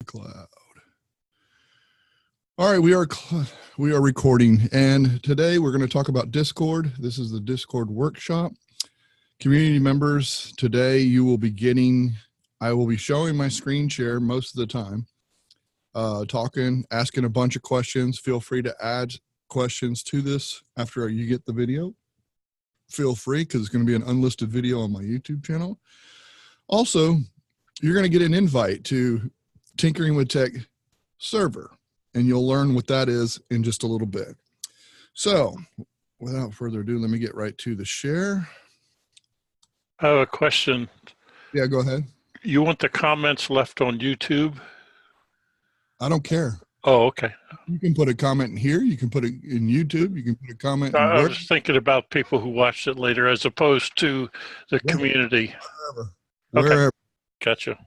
Cloud. All right, we are recording, and today we're going to talk about Discord. This is the Discord workshop. Community members, today you will be I will be showing my screen share most of the time, talking, asking a bunch of questions. Feel free to add questions to this after you get the video. Feel free, because it's going to be an unlisted video on my YouTube channel. Also, you're going to get an invite to Tinkering with Tech server, and you'll learn what that is in just a little bit. So without further ado, let me get right to the share. I have a question. Yeah, go ahead. You want the comments left on YouTube? I don't care. Oh, okay. You can put a comment in here. You can put it in YouTube. You can put a comment. I was thinking about people who watched it later as opposed to the community. Wherever. Okay. Gotcha.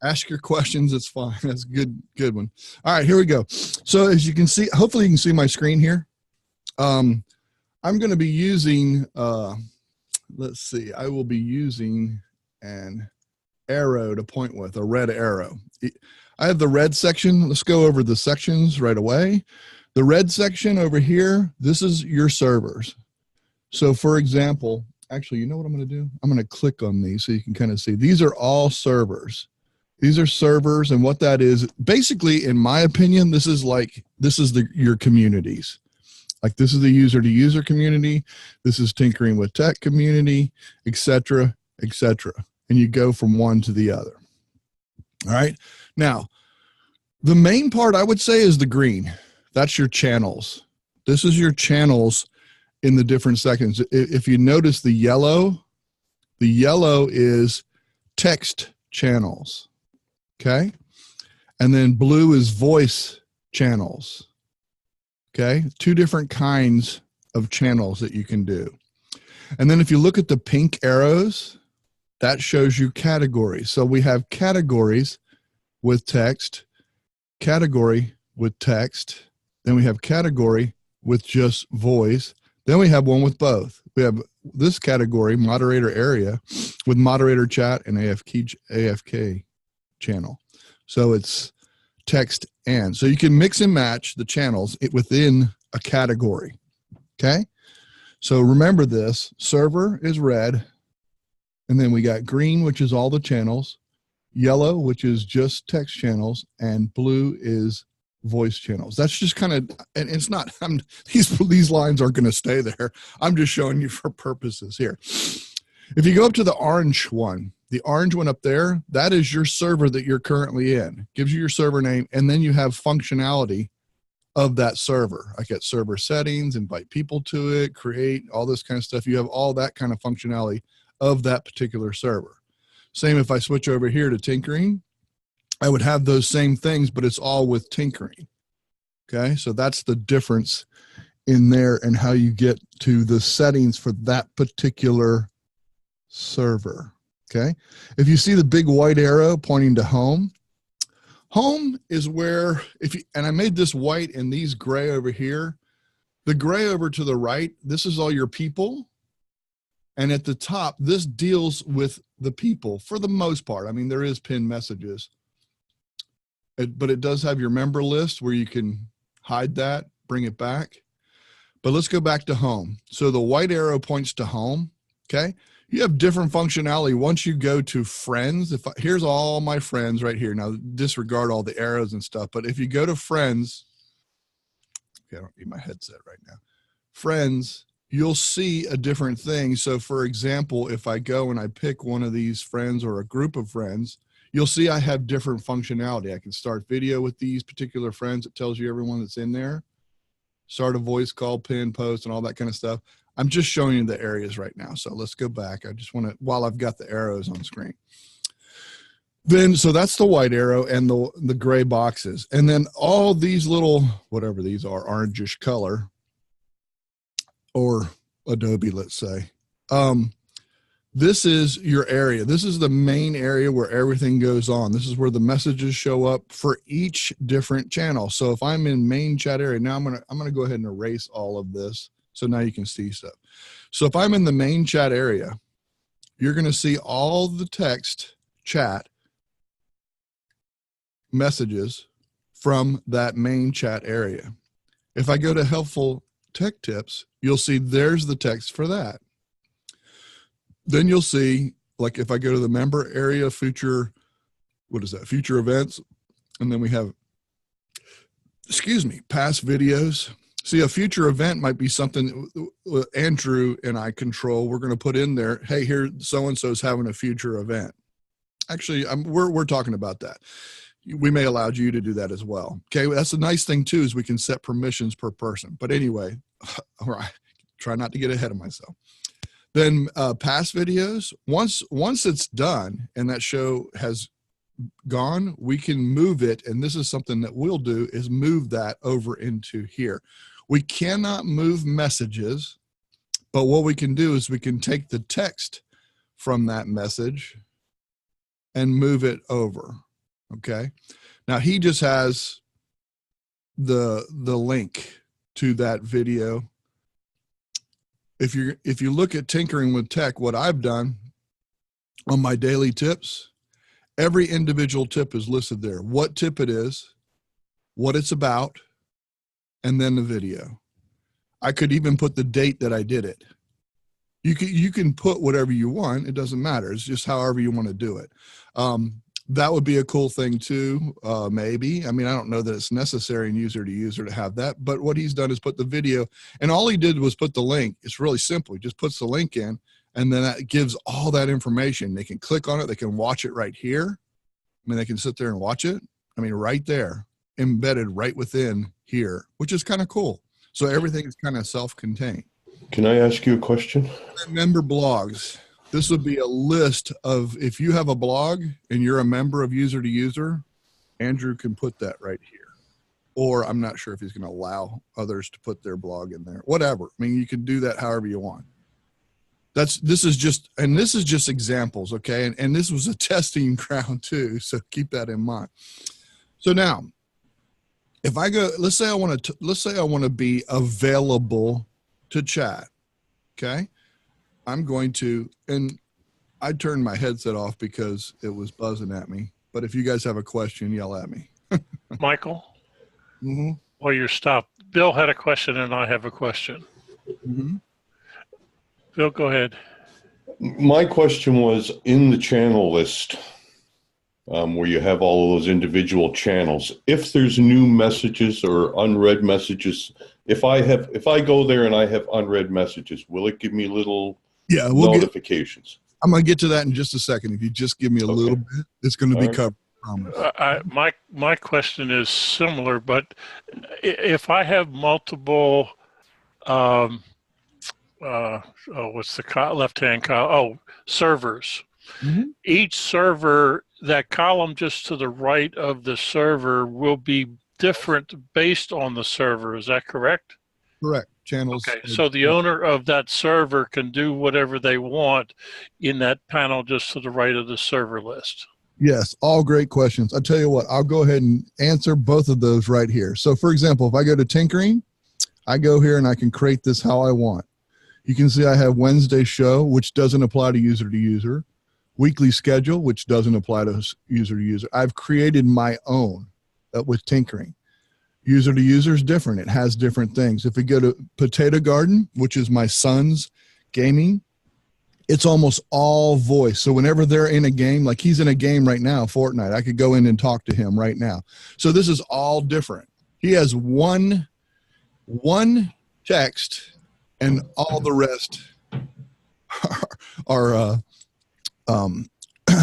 Ask your questions. It's fine. That's a good one. All right, here we go. So as you can see, hopefully you can see my screen here. I'm going to be using, let's see, I will be using an arrow to point with, a red arrow. I have the red section. Let's go over the sections right away. The red section over here, this is your servers. So for example, actually, you know what I'm going to do? I'm going to click on these so you can kind of see. These are all servers. These are servers, and what that is, basically, in my opinion, this is your communities. Like this is the user-to-user community. This is Tinkering with Tech community, etc., etc. And you go from one to the other. All right. Now, the main part I would say is the green. That's your channels. This is your channels in the different sections. If you notice the yellow is text channels. Okay. And then blue is voice channels. Okay. Two different kinds of channels that you can do. And then if you look at the pink arrows, that shows you categories. So we have categories with text, category with text. Then we have category with just voice. Then we have one with both. We have this category, moderator area, with moderator chat and AFK channel. So it's text and. So you can mix and match the channels within a category. Okay? So remember this. Server is red. And then we got green, which is all the channels. Yellow, which is just text channels. And blue is voice channels. That's just kind of, and it's not, these lines aren't going to stay there. I'm just showing you for purposes here. If you go up to the orange one up there, that is your server that you're currently in. Gives you your server name, and then you have functionality of that server. I get server settings, invite people to it, create, all this kind of stuff. You have all that kind of functionality of that particular server. Same if I switch over here to tinkering, I would have those same things, but it's all with tinkering. Okay, so that's the difference in there and how you get to the settings for that particular server. Okay, if you see the big white arrow pointing to home, home is where, and I made this white and these gray over here, the gray over to the right, this is all your people. And at the top, this deals with the people for the most part. I mean, there is pinned messages, but it does have your member list where you can hide that, bring it back. But let's go back to home. So the white arrow points to home. Okay. You have different functionality once you go to friends. Here's all my friends right here. Now disregard all the arrows and stuff, but if you go to friends, okay, I don't need my headset right now. Friends, you'll see a different thing. So for example, if I go and I pick one of these friends or a group of friends, you'll see I have different functionality. I can start video with these particular friends. It tells you everyone that's in there. Start a voice call, pin, post, and all that kind of stuff. I'm just showing you the areas right now. So let's go back. I just want to, while I've got the arrows on screen. Then, so that's the white arrow and the gray boxes. And then all these little, whatever these are, orangish color, or Adobe, let's say. This is your area. This is the main area where everything goes on. This is where the messages show up for each different channel. So if I'm in main chat area, now I'm gonna go ahead and erase all of this. So now you can see stuff. So if I'm in the main chat area, you're gonna see all the text chat messages from that main chat area. If I go to helpful tech tips, you'll see there's the text for that. Then you'll see, like if I go to the member area, future, what is that? Future events. And then we have, past videos. See, a future event might be something Andrew and I control. We're going to put in there, hey, here, so-and-so is having a future event. Actually, we're talking about that. We may allow you to do that as well. Okay, that's the nice thing too, is we can set permissions per person. But anyway, all right, try not to get ahead of myself. Then past videos, once it's done and that show has gone, we can move it. And this is something that we'll do, is move that over into here. We cannot move messages, but what we can do is we can take the text from that message and move it over. Okay. Now he just has the link to that video. If you look at Tinkering with Tech, what I've done on my daily tips, every individual tip is listed there. What tip it is, what it's about, and then the video. I could even put the date that I did it. You can put whatever you want. It doesn't matter. It's just however you want to do it. That would be a cool thing too, maybe. I mean, I don't know that it's necessary in user to user to have that, but what he's done is put the video, and all he did was put the link. It's really simple. He just puts the link in, and then that gives all that information. They can click on it. They can watch it right here. I mean, they can sit there and watch it. I mean, right there, embedded right within here, which is kind of cool. So everything is kind of self-contained. Can I ask you a question? Member blogs. This would be a list of, if you have a blog and you're a member of user to user, Andrew can put that right here. Or I'm not sure if he's going to allow others to put their blog in there. Whatever. I mean, you can do that however you want. This is just examples, okay? And this was a testing ground too, so keep that in mind. So now, if I go, let's say I want to be available to chat, okay? I'm going to, and I turned my headset off because it was buzzing at me. But if you guys have a question, yell at me. Michael, Mm-hmm. while you're stopped, Bill had a question and I have a question. Mm-hmm. Bill, go ahead. My question was, in the channel list, where you have all of those individual channels, if there's new messages or unread messages, if I go there and I have unread messages, will it give me little notifications? I'm going to get to that in just a second. If you just give me a little bit, it's going to be covered. I promise. My question is similar, but if I have multiple, what's the left-hand column? Oh, servers. Mm-hmm. Each server, that column just to the right of the server will be different based on the server. Is that correct? Correct. Channels. Okay, so the owner of that server can do whatever they want in that panel just to the right of the server list. Yes, all great questions. I'll tell you what, I'll go ahead and answer both of those right here. So for example, if I go to Tinkering, I go here and I can create this how I want. You can see I have Wednesday show, which doesn't apply to user, weekly schedule, which doesn't apply to user. I've created my own with Tinkering. User to user is different. It has different things. If we go to Potato Garden, which is my son's gaming, it's almost all voice. So whenever they're in a game, like he's in a game right now, Fortnite, I could go in and talk to him right now. So this is all different. He has one text and all the rest are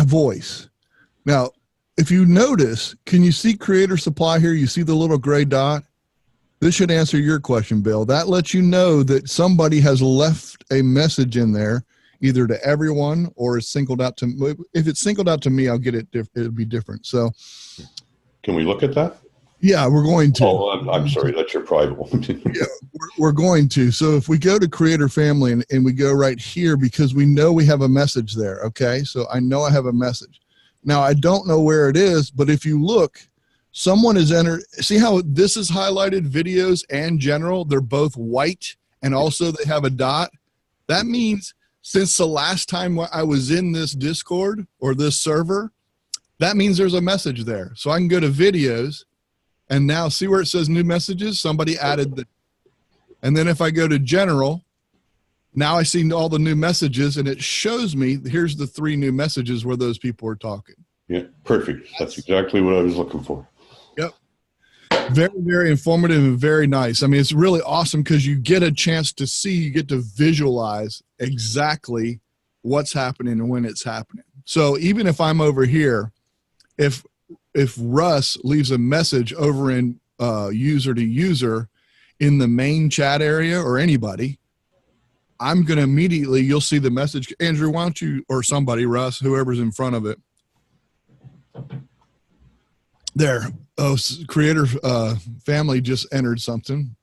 voice. Now, if you notice, can you see creator supply here? You see the little gray dot? This should answer your question, Bill. That lets you know that somebody has left a message in there, either to everyone or is singled out to me. If it's singled out to me, I'll get it. It'll be different. So, can we look at that? Yeah, we're going to. Oh, I'm sorry. That's your private one. Yeah, we're going to. So if we go to Creator Family and we go right here, because we know we have a message there. Okay, so I know I have a message. Now, I don't know where it is, but if you look, someone has entered. See how this is highlighted, videos and general? They're both white, and also they have a dot. That means since the last time I was in this Discord or this server, that means there's a message there. So I can go to videos and now see where it says new messages. Somebody added the, and then if I go to general, now I see all the new messages and it shows me, here's the 3 new messages where those people are talking. Yeah, perfect. That's exactly what I was looking for. Yep. Very, very informative and very nice. I mean, it's really awesome because you get a chance to see, you get to visualize exactly what's happening and when it's happening. So even if I'm over here, if Russ leaves a message over in user to user in the main chat area or anybody, I'm going to immediately, you'll see the message. Andrew, why don't you, or somebody, Russ, whoever's in front of it. There. Oh, creator family just entered something.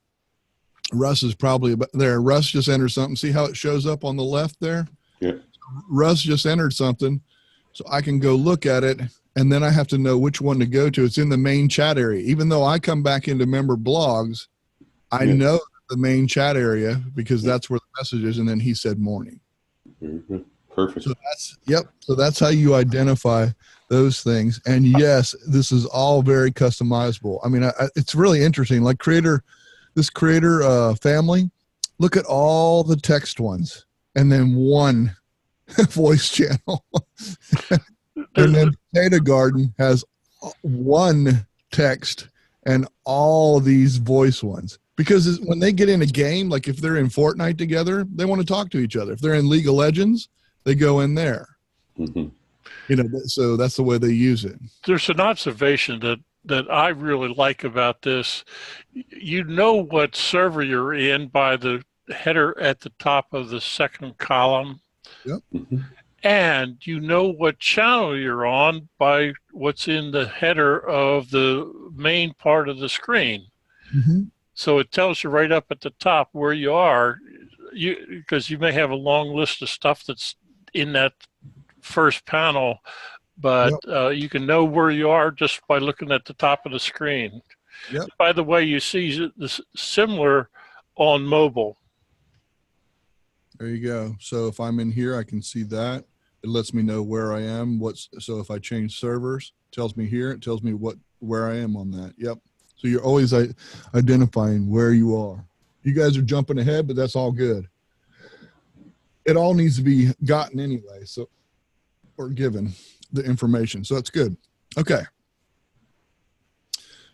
Russ is probably about there. Russ just entered something. See how it shows up on the left there? Yeah. Russ just entered something. So I can go look at it, and then I have to know which one to go to. It's in the main chat area. Even though I come back into member blogs, I know the main chat area because that's where the message is. And then he said morning. Perfect. So that's, yep. So that's how you identify those things. And yes, this is all very customizable. I mean, it's really interesting. Like this creator family, look at all the text ones and then one voice channel. And then Potato Garden has one text and all these voice ones. Because when they get in a game, like if they're in Fortnite together, they want to talk to each other. If they're in League of Legends, they go in there. You know, so that's the way they use it. There's an observation that I really like about this. You know what server you're in by the header at the top of the second column. Yep. And you know what channel you're on by what's in the header of the main part of the screen. So it tells you right up at the top where you are, because you may have a long list of stuff that's in that first panel, but you can know where you are just by looking at the top of the screen. By the way, you see this similar on mobile. There you go. So if I'm in here, I can see that. It lets me know where I am. So if I change servers, it tells me here. It tells me where I am on that. Yep. So you're always identifying where you are. You guys are jumping ahead, but that's all good. It all needs to be gotten anyway, so or given the information. So that's good. Okay.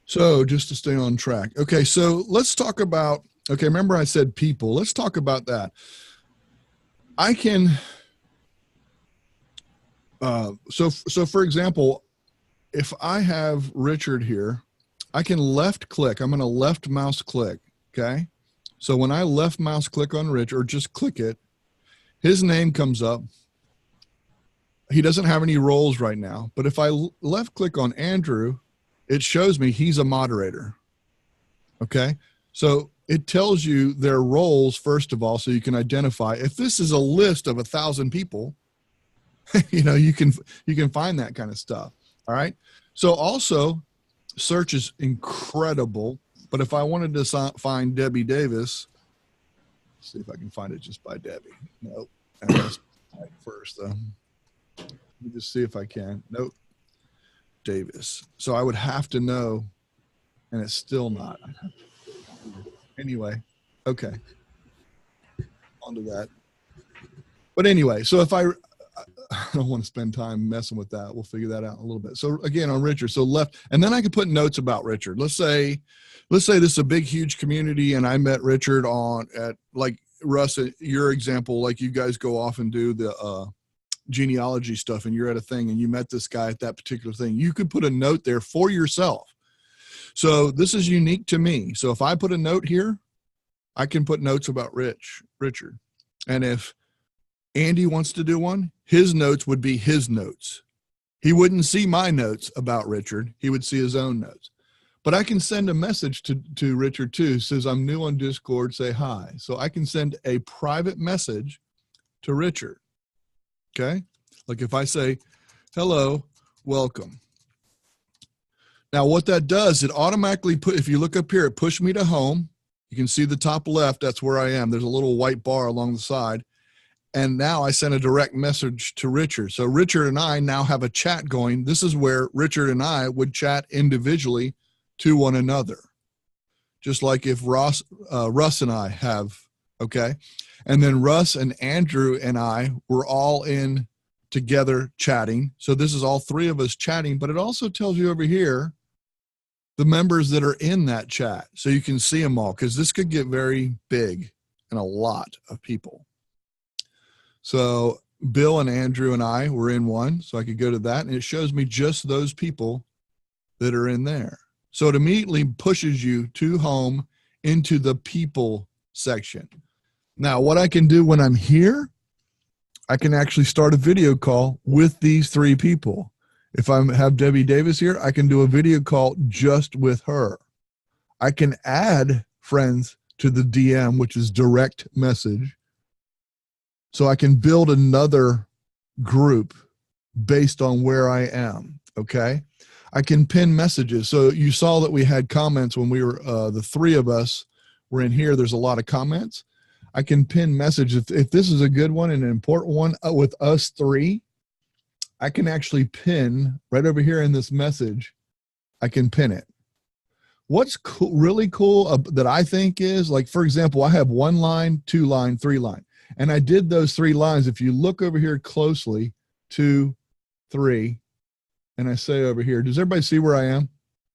So just to stay on track. Okay, so let's talk about, okay, remember I said people. Let's talk about that. I can, so for example, if I have Richard here, I can left click. I'm going to left mouse click. Okay. So when I left mouse click on Rich or just click it, his name comes up. He doesn't have any roles right now, but if I left click on Andrew, it shows me he's a moderator. Okay. So it tells you their roles, first of all, so you can identify. If this is a list of 1,000 people, you know, you can find that kind of stuff. All right. So also search is incredible, but if I wanted to find Debbie Davis, see if I can find it just by Debbie. Nope. I must type first though. Let me just see if I can. Nope. Davis. So I would have to know, and it's still not. Anyway, okay. On to that. But anyway, so if I don't want to spend time messing with that. We'll figure that out in a little bit. So again, on Richard, so left, and then I can put notes about Richard. Let's say this is a big, huge community, and I met Richard at like Russ, your example, like you guys go off and do the genealogy stuff, and you're at a thing, and you met this guy at that particular thing. You could put a note there for yourself. So this is unique to me. So if I put a note here, I can put notes about Richard, and if Andy wants to do one, his notes would be his notes. He wouldn't see my notes about Richard. He would see his own notes. But I can send a message to Richard too. It says, I'm new on Discord, say hi. So I can send a private message to Richard. Okay? Like if I say, hello, welcome. Now what that does, it automatically if you look up here, it pushed me to home. You can see the top left, that's where I am. There's a little white bar along the side. And now I sent a direct message to Richard. So Richard and I now have a chat going. This is where Richard and I would chat individually to one another. Just like if Russ and I have, okay? And then Russ and Andrew and I were all in together chatting. So this is all three of us chatting, but it also tells you over here the members that are in that chat. So you can see them all, because this could get very big and a lot of people. So Bill and Andrew and I were in one, so I could go to that, and it shows me just those people that are in there. So it immediately pushes you to home into the people section. Now, what I can do when I'm here, I can actually start a video call with these three people. If I have Debbie Davis here, I can do a video call just with her. I can add friends to the DM, which is direct message. So I can build another group based on where I am, okay? I can pin messages. So you saw that we had comments when we were, the three of us were in here. There's a lot of comments. I can pin messages. If this is a good one and an important one with us three, I can actually pin right over here in this message. I can pin it. What's cool, really cool that I think is, like, for example, I have 1 line, 2 line, 3 line. And I did those 3 lines. If you look over here closely, 2, 3, and I say over here, does everybody see where I am?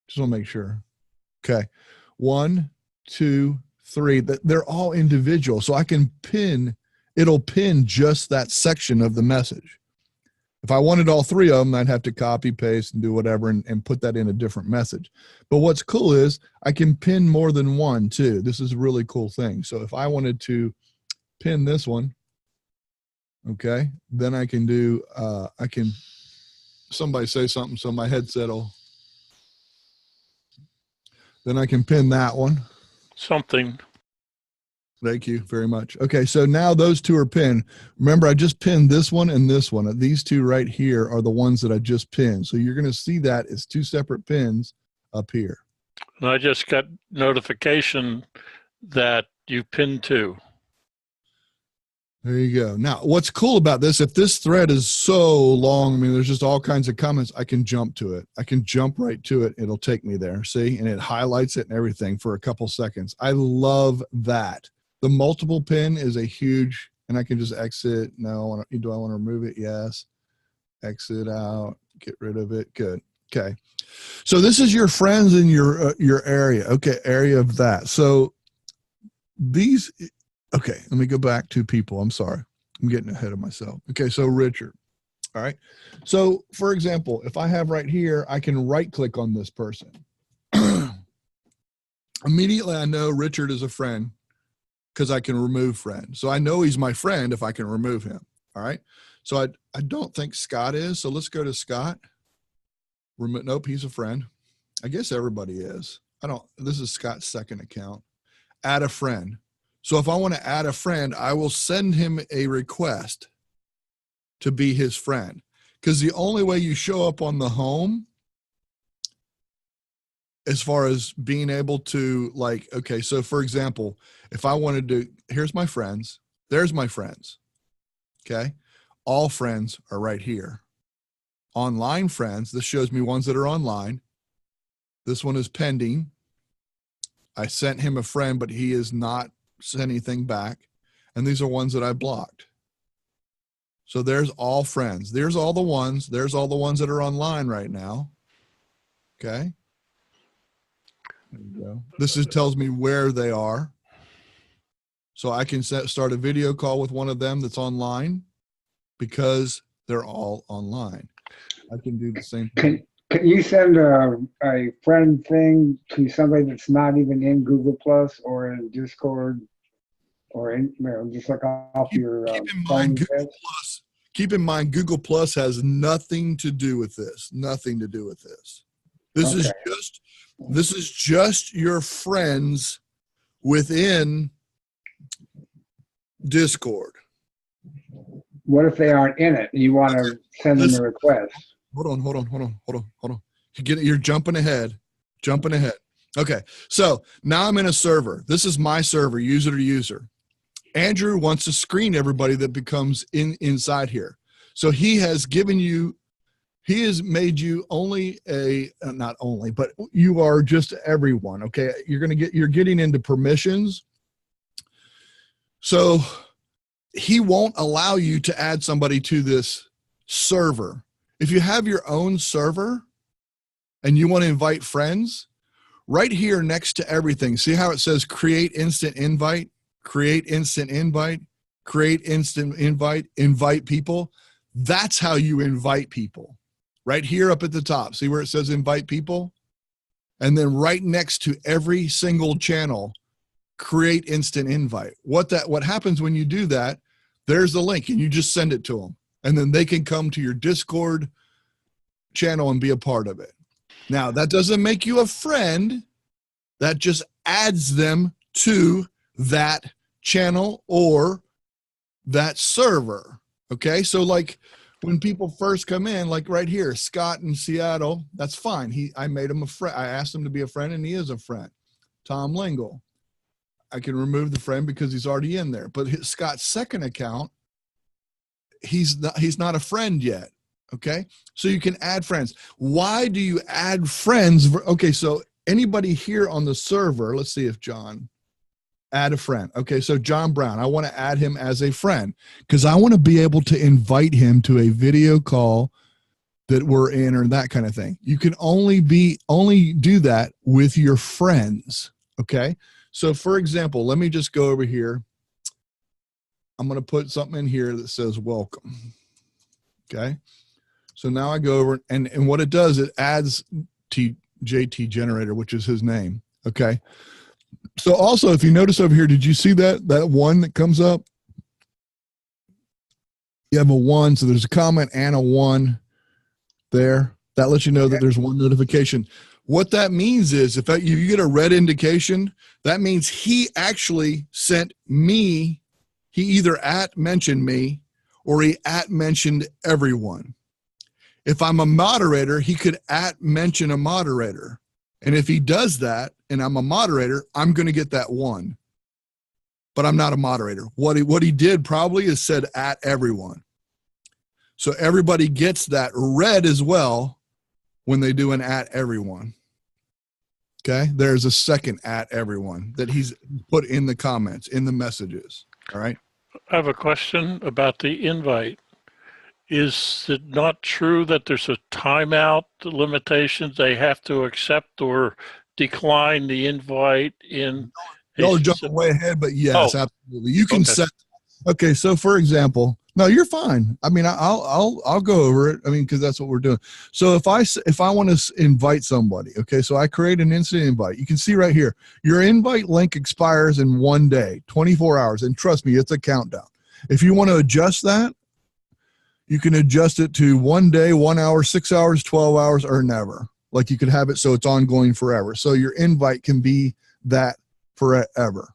Just want to make sure. Okay. 1, 2, 3. They're all individual. So I can pin, it'll pin just that section of the message. If I wanted all 3 of them, I'd have to copy, paste, and do whatever and put that in a different message. But what's cool is I can pin more than one too. This is a really cool thing. So if I wanted to pin this one, okay, then I can do, somebody say something so my headset will, then I can pin that one. Something. Thank you very much. Okay, so now those 2 are pinned. Remember, I just pinned this one and this one. These 2 right here are the ones that I just pinned. So you're going to see that as 2 separate pins up here. And I just got notification that you pinned 2. There you go. Now, what's cool about this, if this thread is so long, I mean, there's just all kinds of comments, I can jump to it. I can jump right to it. It'll take me there, see? And it highlights it and everything for a couple seconds. I love that. The multiple pin is a huge, and I can just exit. No, do I want to remove it? Yes. Exit out, get rid of it. Good. Okay. So this is your friends in your area. Okay. Area of that. So these, okay, let me go back to people. I'm sorry. I'm getting ahead of myself. Okay. So Richard. All right. So for example, if I have right here, I can right click on this person. Immediately I know Richard is a friend, because I can remove friend. So I know he's my friend if I can remove him. All right. So I don't think Scott is. So let's go to Scott. Nope, he's a friend. I guess everybody is. This is Scott's second account. Add a friend. So if I want to add a friend, I will send him a request to be his friend. Because the only way you show up on the home, as far as being able to, like, okay, so for example, if I wanted to, here's my friends, there's my friends, okay? All friends are right here. Online friends, this shows me ones that are online. This one is pending. I sent him a friend, but he has not sent anything back. And these are ones that I blocked. So there's all friends. There's all the ones that are online right now, okay? There you go. This tells me where they are. So I can start a video call with one of them that's online because they're all online. I can do the same thing. Can you send a friend thing to somebody that's not even in Google Plus or in Discord or in, just like off your phone? Keep in mind, Google Plus has nothing to do with this. Nothing to do with this. This is just your friends within Discord. What if they aren't in it and you want to send them a request? Hold on. You're jumping ahead. Okay, so now I'm in a server. This is my server, user to user. Andrew wants to screen everybody that becomes inside here. So he has made you only not only, but you are just everyone. Okay. You're getting into permissions. So he won't allow you to add somebody to this server. If you have your own server and you want to invite friends, right here next to everything, see how it says create instant invite, create instant invite, create instant invite, invite people? That's how you invite people. Right here up at the top, see where it says invite people? And then right next to every single channel, create instant invite. What happens when you do that, there's the link and you just send it to them. And then they can come to your Discord channel and be a part of it. Now, that doesn't make you a friend. That just adds them to that channel or that server. Okay, so like when people first come in, like right here, Scott in Seattle, that's fine. I made him a friend. I asked him to be a friend and he is a friend. Tom Lingle, I can remove the friend because he's already in there. But Scott's second account, he's not a friend yet. Okay, so you can add friends. Why do you add friends? Okay, so anybody here on the server, let's see if John, add a friend. Okay, so John Brown, I want to add him as a friend because I want to be able to invite him to a video call that we're in or that kind of thing. You can only do that with your friends. Okay, so for example, let me just go over here. I'm going to put something in here that says welcome. Okay, so now I go over and what it does, it adds JT Generator, which is his name. Okay. So also, if you notice over here, did you see that one that comes up? You have a 1, so there's a comment and a 1 there. That lets you know that there's one notification. What that means is if you get a red indication, that means he actually sent me, he either mentioned me or he mentioned everyone. If I'm a moderator, he could mention a moderator. And if he does that and I'm a moderator, I'm going to get that 1. But I'm not a moderator. What he did probably is said at everyone. So everybody gets that red as well when they do an at everyone. Okay? There's a second at everyone that he's put in the comments, in the messages. All right? I have a question about the invite. Is it not true that there's a timeout limitation? They have to accept or decline the invite in. Y'all jump way ahead, but yes, absolutely. You can set. Okay, so for example, no, you're fine. I mean, I'll go over it. I mean, because that's what we're doing. So if I want to invite somebody, okay, so I create an instant invite. You can see right here, your invite link expires in 1 day, 24 hours, and trust me, it's a countdown. If you want to adjust that, you can adjust it to 1 day, 1 hour, 6 hours, 12 hours, or never. Like you could have it so it's ongoing forever. So your invite can be that forever.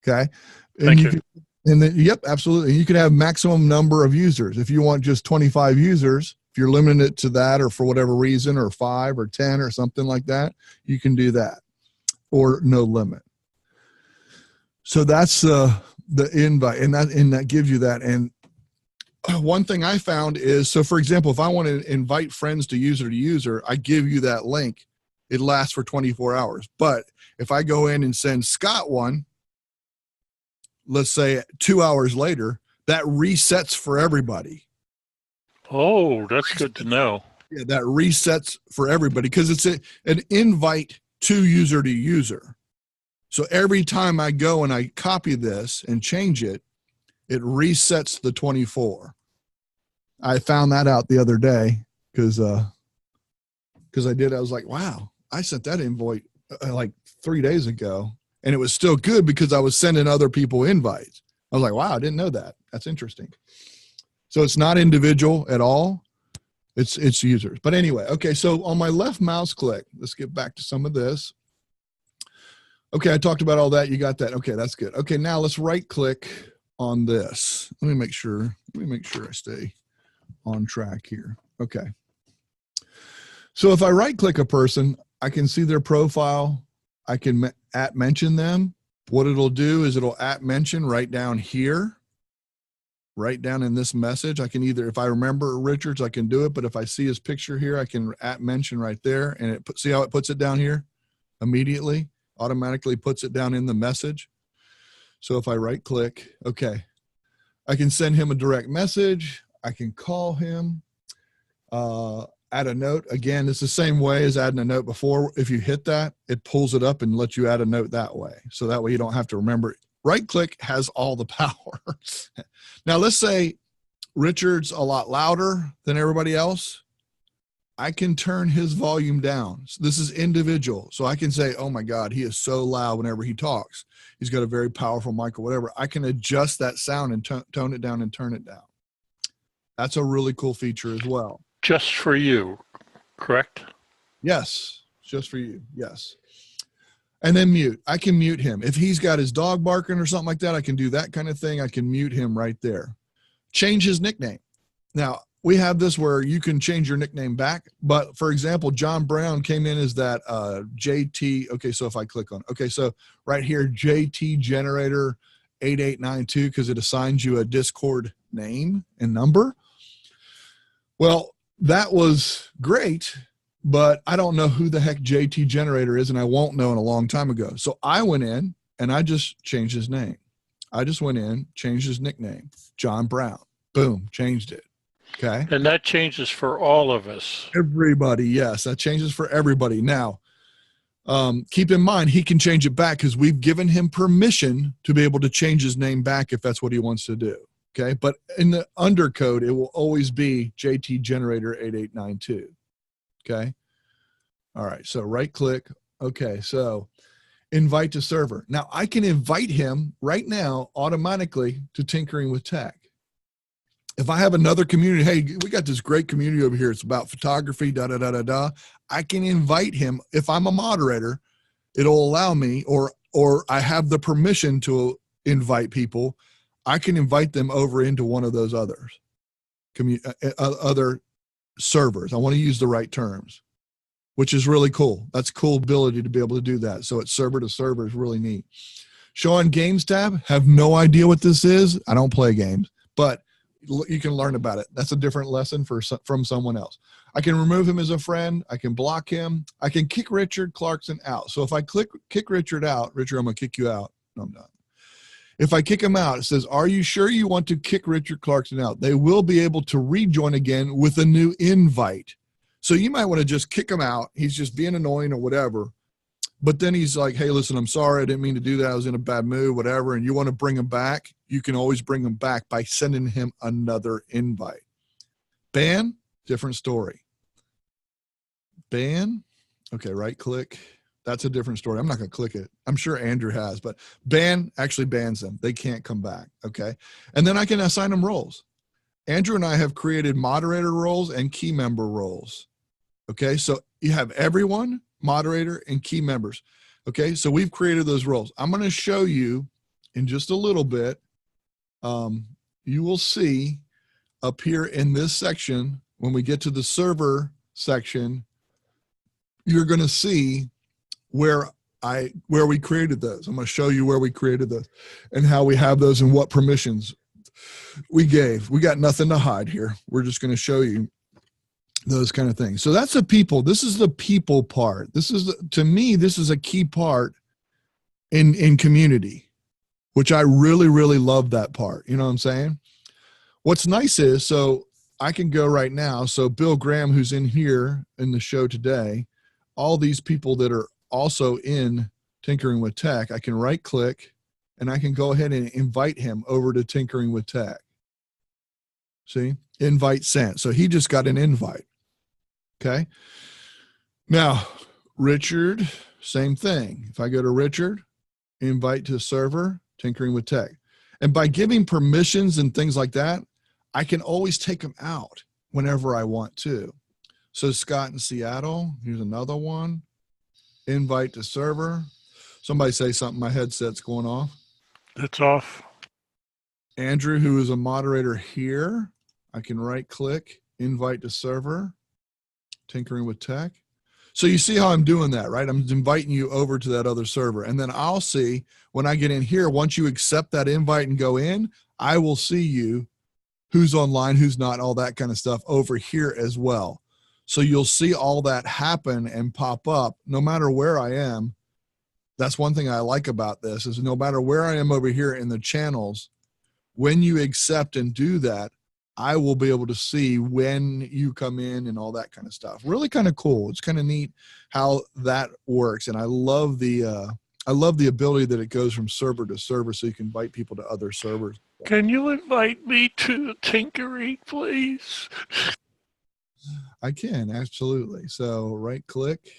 Okay. Thank you. And then, yep, absolutely. You can have maximum number of users. If you want just 25 users, if you're limiting it to that or for whatever reason, or 5 or 10 or something like that, you can do that, or no limit. So that's the invite, and that gives you that. And one thing I found is, so for example, if I want to invite friends to user, I give you that link. It lasts for 24 hours. But if I go in and send Scott one, let's say 2 hours later, that resets for everybody. Oh, that's good to know. Yeah, that resets for everybody because it's an invite to user. So every time I go and I copy this and change it, it resets the 24. I found that out the other day because I was like, wow, I sent that invite like 3 days ago and it was still good because I was sending other people invites. I was like, wow, I didn't know that. That's interesting. So it's not individual at all. It's users. But anyway, okay, so on my left mouse click, let's get back to some of this. Okay, I talked about all that. You got that. Okay, that's good. Okay, now let's right click on this. Let me make sure I stay on track here. Okay. So if I right click a person, I can see their profile. I can mention them What it'll do is it'll @mention right down here, right down in this message. I can either, if I remember Richards, I can do it, but if I see his picture here, I can @mention right there, and see how it puts it down here immediately, automatically puts it down in the message. So if I right click, okay, I can send him a direct message. I can call him, add a note. Again, it's the same way as adding a note before. If you hit that, it pulls it up and lets you add a note that way. So that way you don't have to remember it. Right click has all the power. Now let's say Richard's a lot louder than everybody else. I can turn his volume down. So this is individual. So I can say, oh my God, he is so loud whenever he talks. He's got a very powerful mic or whatever. I can adjust that sound and tone it down and turn it down. That's a really cool feature as well. Just for you, correct? Yes, just for you. Yes. And then mute. I can mute him. If he's got his dog barking or something like that, I can do that kind of thing. I can mute him right there. Change his nickname. Now, we have this where you can change your nickname back. But for example, John Brown came in as that JT. Okay, so if I click on, okay, so right here, JT Generator 8892, because it assigns you a Discord name and number. Well, that was great, but I don't know who the heck JT Generator is, and I won't know in a long time ago. So I went in and I just changed his name. I just went in, changed his nickname, John Brown. Boom, changed it. Okay. And that changes for all of us. Everybody, yes, that changes for everybody. Now, keep in mind, he can change it back because we've given him permission to be able to change his name back if that's what he wants to do. Okay, but in the undercode, it will always be JT Generator 8892. Okay. All right. So right click. Okay. So invite to server. Now I can invite him right now automatically to Tinkering with Tech. If I have another community, hey, we got this great community over here. It's about photography, I can invite him. If I'm a moderator, it'll allow me, or I have the permission to invite people. I can invite them over into one of those others, other servers. I want to use the right terms, which is really cool. That's a cool ability to be able to do that. So it's server to server is really neat. Show on games tab. Have no idea what this is. I don't play games, but you can learn about it. That's a different lesson from someone else. I can remove him as a friend. I can block him. I can kick Richard Clarkson out. So if I kick Richard out, Richard, I'm going to kick you out. No, I'm not. If I kick him out, it says, are you sure you want to kick Richard Clarkson out? They will be able to rejoin again with a new invite. So you might want to just kick him out. He's just being annoying or whatever. But then he's like, hey, listen, I'm sorry. I didn't mean to do that. I was in a bad mood, whatever. And you want to bring him back. You can always bring him back by sending him another invite. Ban, different story. Ban. Okay, right click. That's a different story. I'm not going to click it. I'm sure Andrew has, but ban actually bans them. They can't come back. Okay. And then I can assign them roles. Andrew and I have created moderator roles and key member roles. Okay. So you have everyone, moderator, and key members. Okay. So we've created those roles. I'm going to show you in just a little bit. You will see up here in this section, when we get to the server section, you're going to see where we created those. I'm going to show you where we created those and how we have those and what permissions we gave. We got nothing to hide here. We're just going to show you those kind of things. So that's the people. This is the people part. This is, to me, this is a key part in community, which I really, really love that part. You know what I'm saying? What's nice is, so I can go right now. So Bill Graham, who's in here in the show today, all these people that are also in Tinkering with Tech, I can right click and I can go ahead and invite him over to Tinkering with Tech. See, invite sent. So he just got an invite. Okay. Now, Richard, same thing. If I go to Richard, invite to server, Tinkering with Tech. And by giving permissions and things like that, I can always take them out whenever I want to. So Scott in Seattle, here's another one. Invite to server. Somebody say something. My headset's going off. It's off. Andrew, who is a moderator here, I can right click, invite to server, Tinkering with Tech. So you see how I'm doing that, right? I'm inviting you over to that other server. And then I'll see when I get in here, once you accept that invite and go in, I will see you who's online, who's not, all that kind of stuff over here as well. So you'll see all that happen and pop up no matter where I am. That's one thing I like about this is no matter where I am over here in the channels, when you accept and do that, I will be able to see when you come in and all that kind of stuff. Really kind of cool. It's kind of neat how that works. And I love the ability that it goes from server to server so you can invite people to other servers. Can you invite me to tinkering, please? I can, absolutely. So right click.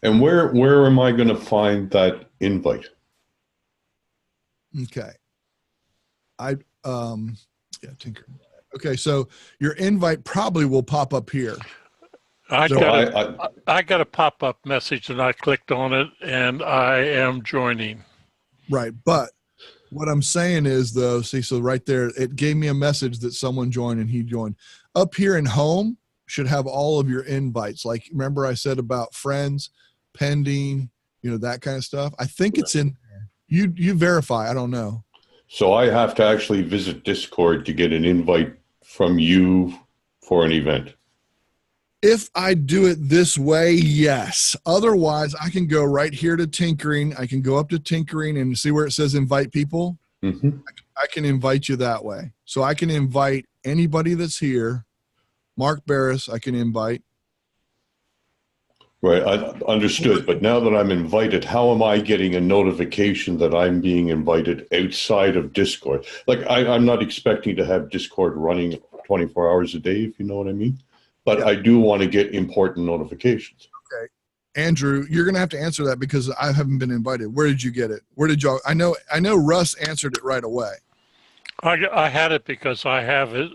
And where am I going to find that invite? Okay. Yeah, tinker. Okay, so your invite probably will pop up here. I got a pop-up message and I clicked on it and I am joining. Right, but what I'm saying is though, see, so right there, it gave me a message that someone joined and he joined. Up here in home should have all of your invites. Like, remember I said about friends, pending, that kind of stuff. I think it's in there. You verify, I don't know. So I have to actually visit Discord to get an invite from you for an event. If I do it this way, yes. Otherwise, I can go right here to tinkering. I can go up to tinkering and see where it says invite people. Mm-hmm. I can invite you that way. So I can invite anybody that's here. Mark Barris, I can invite. Right, I understood. But now that I'm invited, how am I getting a notification that I'm being invited outside of Discord? Like, I'm not expecting to have Discord running 24 hours a day, if you know what I mean. But yeah. I do want to get important notifications. Okay. Andrew, you're going to have to answer that because I haven't been invited. Where did you get it? Where did y'all? I know Russ answered it right away. I had it because I have it.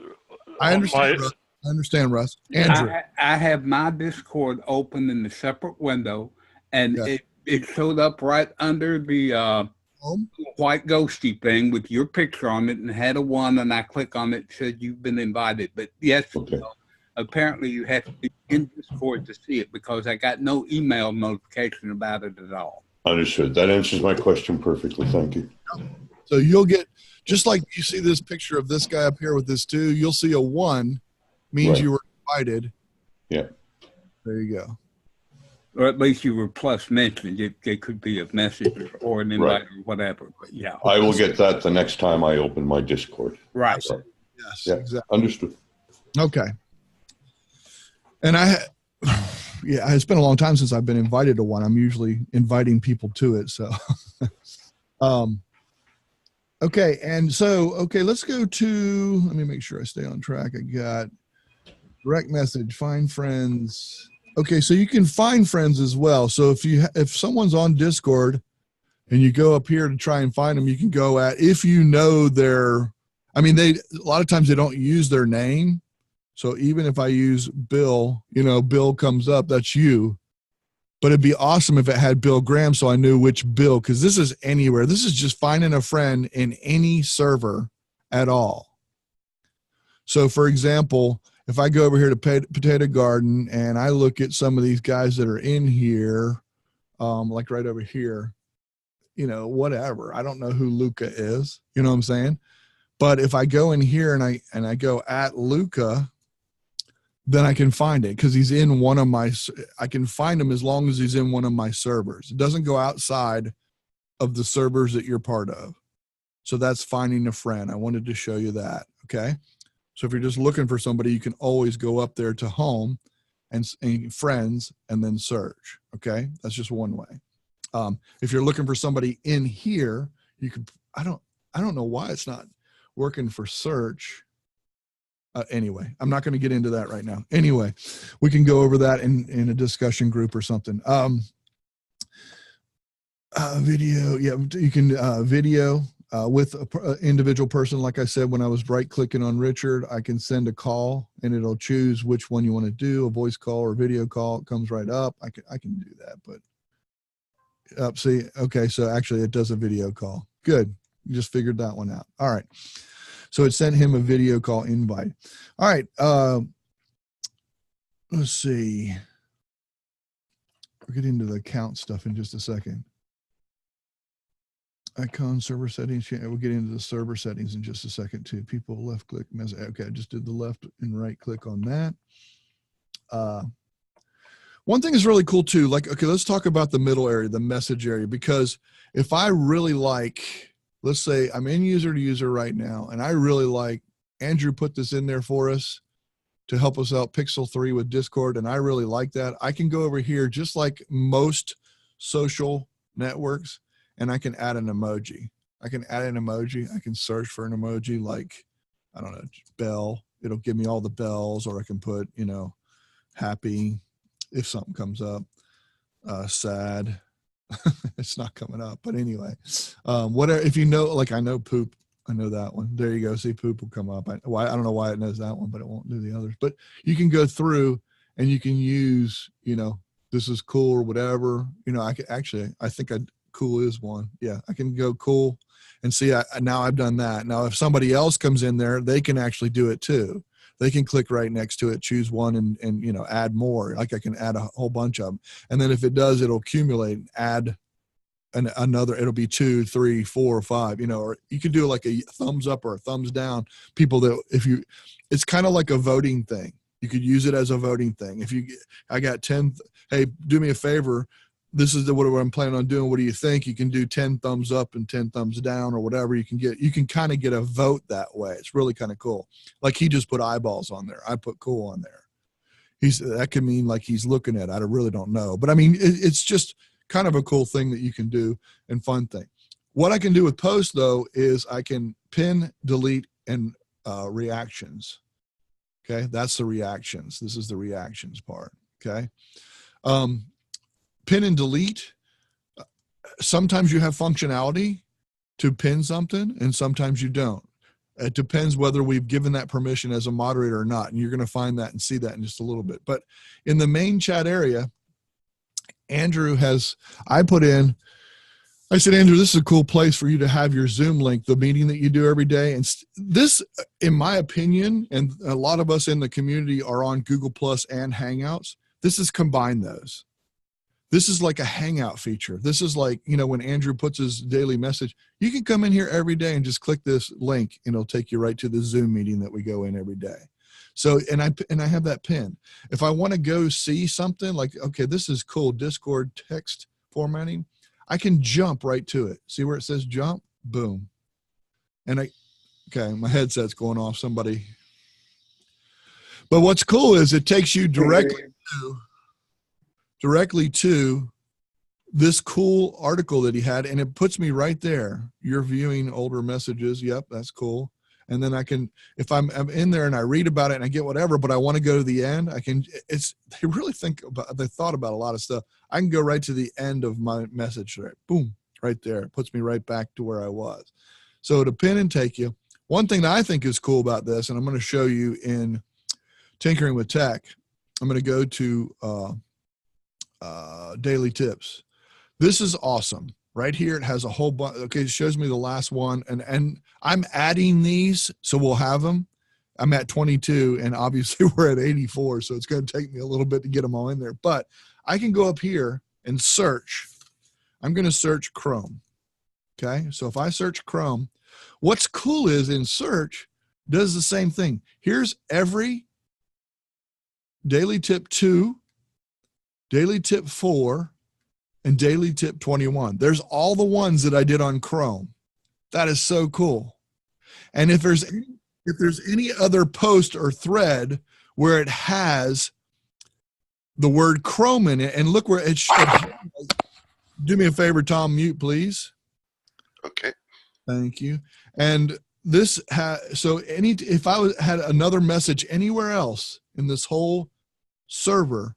I understand, Russ. I understand, Russ. Andrew. I have my Discord open in a separate window, and it showed up right under the white ghosty thing with your picture on it and had a 1, and I click on it, said you've been invited. But yes, okay. Apparently you have to be in Discord to see it because I got no email notification about it at all. Understood. That answers my question perfectly. Thank you. So you'll get, just like you see this picture of this guy up here with this 2, you'll see a 1 means right. You were invited. Yeah. There you go. Or at least you were plus mentioned. It could be a message or an invite or whatever. But yeah. I will get that the next time I open my Discord. Right. So, yes. Yeah. Exactly. Understood. Okay. And it's been a long time since I've been invited to one. I'm usually inviting people to it. So, okay. And so, let's go to, let me make sure I stay on track. I got direct message, find friends. Okay. So you can find friends as well. So if someone's on Discord and you go up here to try and find them, you can go if you know a lot of times they don't use their name. So even if I use Bill, Bill comes up, that's you. But it'd be awesome if it had Bill Graham so I knew which Bill, because this is anywhere. This is just finding a friend in any server at all. So for example, if I go over here to Potato Garden and I look at some of these guys that are in here, like right over here, whatever. I don't know who Luca is, you know what I'm saying? But if I go in here and I go at Luca, then I can find it because he's in one of I can find him as long as he's in one of my servers. It doesn't go outside of the servers that you're part of. So that's finding a friend. I wanted to show you that. Okay. So if you're just looking for somebody, you can always go up there to home and friends and then search. Okay. That's just one way. If you're looking for somebody in here, you could, I don't know why it's not working for search. Anyway, I'm not going to get into that right now. Anyway, we can go over that in a discussion group or something. Video. Yeah, you can video with an individual person. Like I said, when I was right clicking on Richard, I can send a call and it'll choose which one you want to do, a voice call or video call. It comes right up. I can do that, but see, okay. So actually it does a video call. Good. You just figured that one out. All right. So it sent him a video call invite. All right. Let's see. We'll get into the account stuff in just a second. Icon server settings. Yeah, we'll get into the server settings in just a second too. People left click message. Okay, I just did the left and right click on that. One thing is really cool too. Like, okay, let's talk about the middle area, the message area, because if I really like, let's say I'm in user to user right now, and I really like Andrew put this in there for us to help us out Pixel 3 with Discord, and I really like that. I can go over here just like most social networks, and I can add an emoji. I can add an emoji. I can search for an emoji like, I don't know, bell. It'll give me all the bells, or I can put, you know, happy if something comes up, sad. It's not coming up, but anyway, whatever. If you know, like I know poop, I know that one. There you go. See, poop will come up. I don't know why it knows that one, but it won't do the others. But you can go through and you can use, you know, this is cool or whatever. You know, I could actually, I think cool is one. Yeah, I can go cool and see. Now I've done that. Now, if somebody else comes in there, they can actually do it too. They can click right next to it, choose one, and you know, add more. Like I can add a whole bunch of them, and then if it does, it'll accumulate and add another. It'll be 2, 3, 4, 5. You know, or you can do like a thumbs up or a thumbs down. People that it's kind of like a voting thing. You could use it as a voting thing. I got 10. Hey, do me a favor. This is what I'm planning on doing. What do you think? You can do 10 thumbs up and 10 thumbs down or whatever. You can kind of get a vote that way. It's really kind of cool. Like he just put eyeballs on there. I put cool on there. That could mean like he's looking at it. I really don't know. But I mean, it's just kind of a cool thing that you can do and fun thing. What I can do with posts though, is I can pin, delete, and reactions. Okay. That's the reactions. This is the reactions part. Okay. Pin and delete. Sometimes you have functionality to pin something and sometimes you don't. It depends whether we've given that permission as a moderator or not. And you're going to find that and see that in just a little bit. But in the main chat area, Andrew I said, Andrew, this is a cool place for you to have your Zoom link, the meeting that you do every day. And this, in my opinion, and a lot of us in the community are on Google Plus and Hangouts. This is combine those. This is like a hangout feature. This is like, you know, when Andrew puts his daily message, you can come in here every day and just click this link and it'll take you right to the Zoom meeting that we go in every day. So, and I have that pin. If I want to go see something like, okay, this is cool, Discord text formatting, I can jump right to it. See where it says jump? Boom. And okay, my headset's going off, somebody. But what's cool is it takes you directly to this cool article that he had, and it puts me right there. You're viewing older messages. Yep, that's cool. And then I can, if I'm in there and I read about it and I get whatever, but I want to go to the end, they thought about a lot of stuff. I can go right to the end of my message there. Boom, right there. It puts me right back to where I was. So to pin and take you. One thing that I think is cool about this, and I'm going to show you in Tinkering with Tech, I'm going to go to daily tips. This is awesome. Right here, it has a whole bunch. Okay, it shows me the last one, and I'm adding these, so we'll have them. I'm at 22, and obviously we're at 84, so it's going to take me a little bit to get them all in there. But I can go up here and search. I'm going to search Chrome. Okay, so if I search Chrome, what's cool is in search does the same thing. Here's every daily tip 2, daily tip 4, and daily tip 21. There's all the ones that I did on Chrome. That is so cool. And if there's any other post or thread where it has the word Chrome in it, and look where it should. Do me a favor, Tom, mute, please. Okay. Thank you. And this if I had another message anywhere else in this whole server,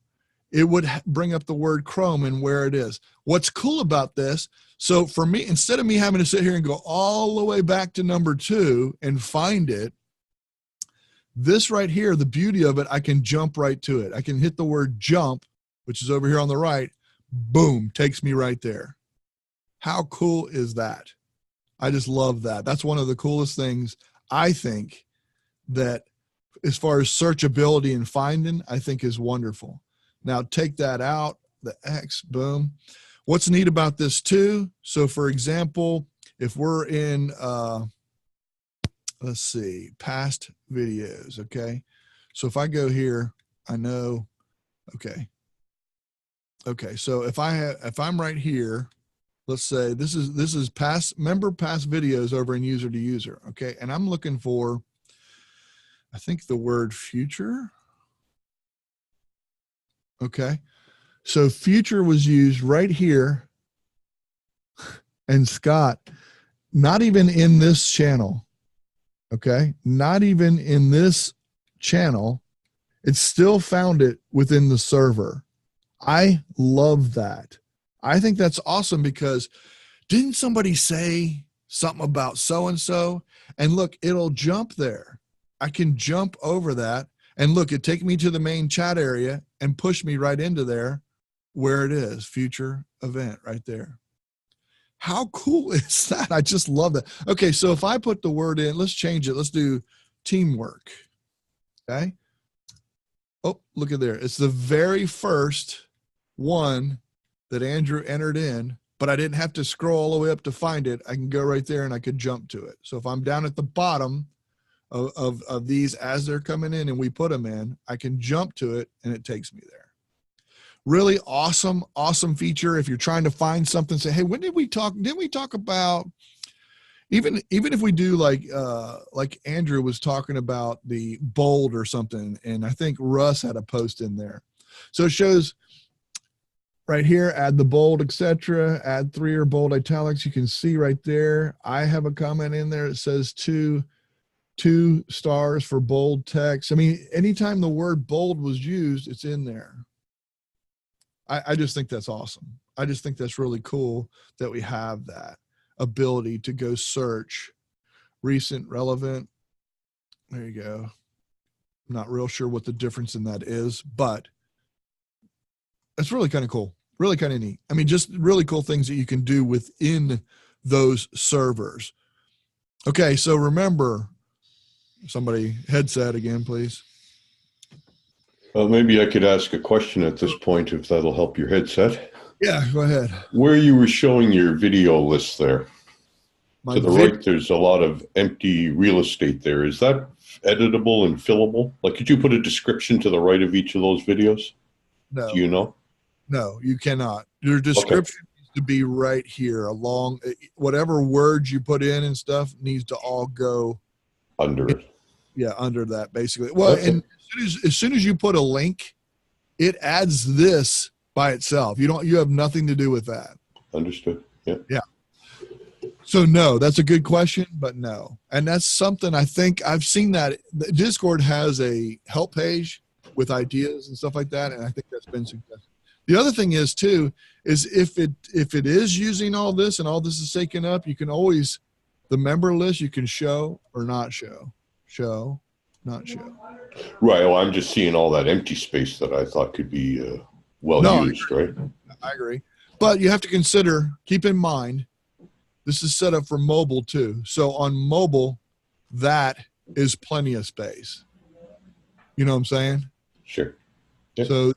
it would bring up the word Chrome and where it is. What's cool about this, so for me, instead of me having to sit here and go all the way back to number 2 and find it, this right here, the beauty of it, I can jump right to it. I can hit the word jump, which is over here on the right, boom, takes me right there. How cool is that? I just love that. That's one of the coolest things, I think, that as far as searchability and finding, I think is wonderful. Now take that out. the X, boom. What's neat about this too? So for example, if we're in, let's see, past videos. Okay. So if I go here, I know, okay. Okay. So if I'm right here, let's say this is past videos over in user to user. Okay. And I'm looking for, I think the word future. Okay. So future was used right here. And Scott, not even in this channel. Okay. Not even in this channel. It still found it within the server. I love that. I think that's awesome because didn't somebody say something about so-and-so? And look, it'll jump there. I can jump over that and look, it take me to the main chat area and push me right into there where it is, future event right there. How cool is that? I just love that. Okay, so if I put the word in, let's change it. Let's do teamwork. Okay. Oh, look at there. It's the very first one that Andrew entered in, but I didn't have to scroll all the way up to find it. I can go right there and I could jump to it. So if I'm down at the bottom of these as they're coming in and we put them in, I can jump to it and it takes me there. Really awesome, awesome feature. If you're trying to find something, say, hey, when did we talk? Didn't we talk about, even if we do like Andrew was talking about the bold or something, and I think Russ had a post in there. So it shows right here, add the bold, etc. Add 3 or bold italics. You can see right there. I have a comment in there. It says two stars for bold text. I mean, anytime the word bold was used, it's in there. I just think that's awesome. I just think that's really cool that we have that ability to go search recent, relevant. There you go. I'm not real sure what the difference in that is, but it's really kind of cool. Really kind of neat. I mean, just really cool things that you can do within those servers. Okay, so remember, somebody headset again, please. Maybe I could ask a question at this point if that'll help your headset. Yeah, go ahead. Where you were showing your video list there, to the right, there's a lot of empty real estate there. Is that editable and fillable? Like, could you put a description to the right of each of those videos? No. Do you know? No, you cannot. Your description needs to be right here along whatever words you put in and stuff needs to all go under it. Yeah, under that basically. Well, and as soon as you put a link, it adds this by itself. You have nothing to do with that. Understood. Yeah. Yeah. So no, that's a good question, but no. And that's something I think I've seen that Discord has a help page with ideas and stuff like that, and I think that's been suggested. The other thing is too, is if it is using all this and all this is taken up, you can always, the member list, you can show or not show. Show, not show. Right. Well, I'm just seeing all that empty space that I thought could be used, right? I agree. But you have to keep in mind, this is set up for mobile too. So on mobile, that is plenty of space. You know what I'm saying? Sure. Yeah. So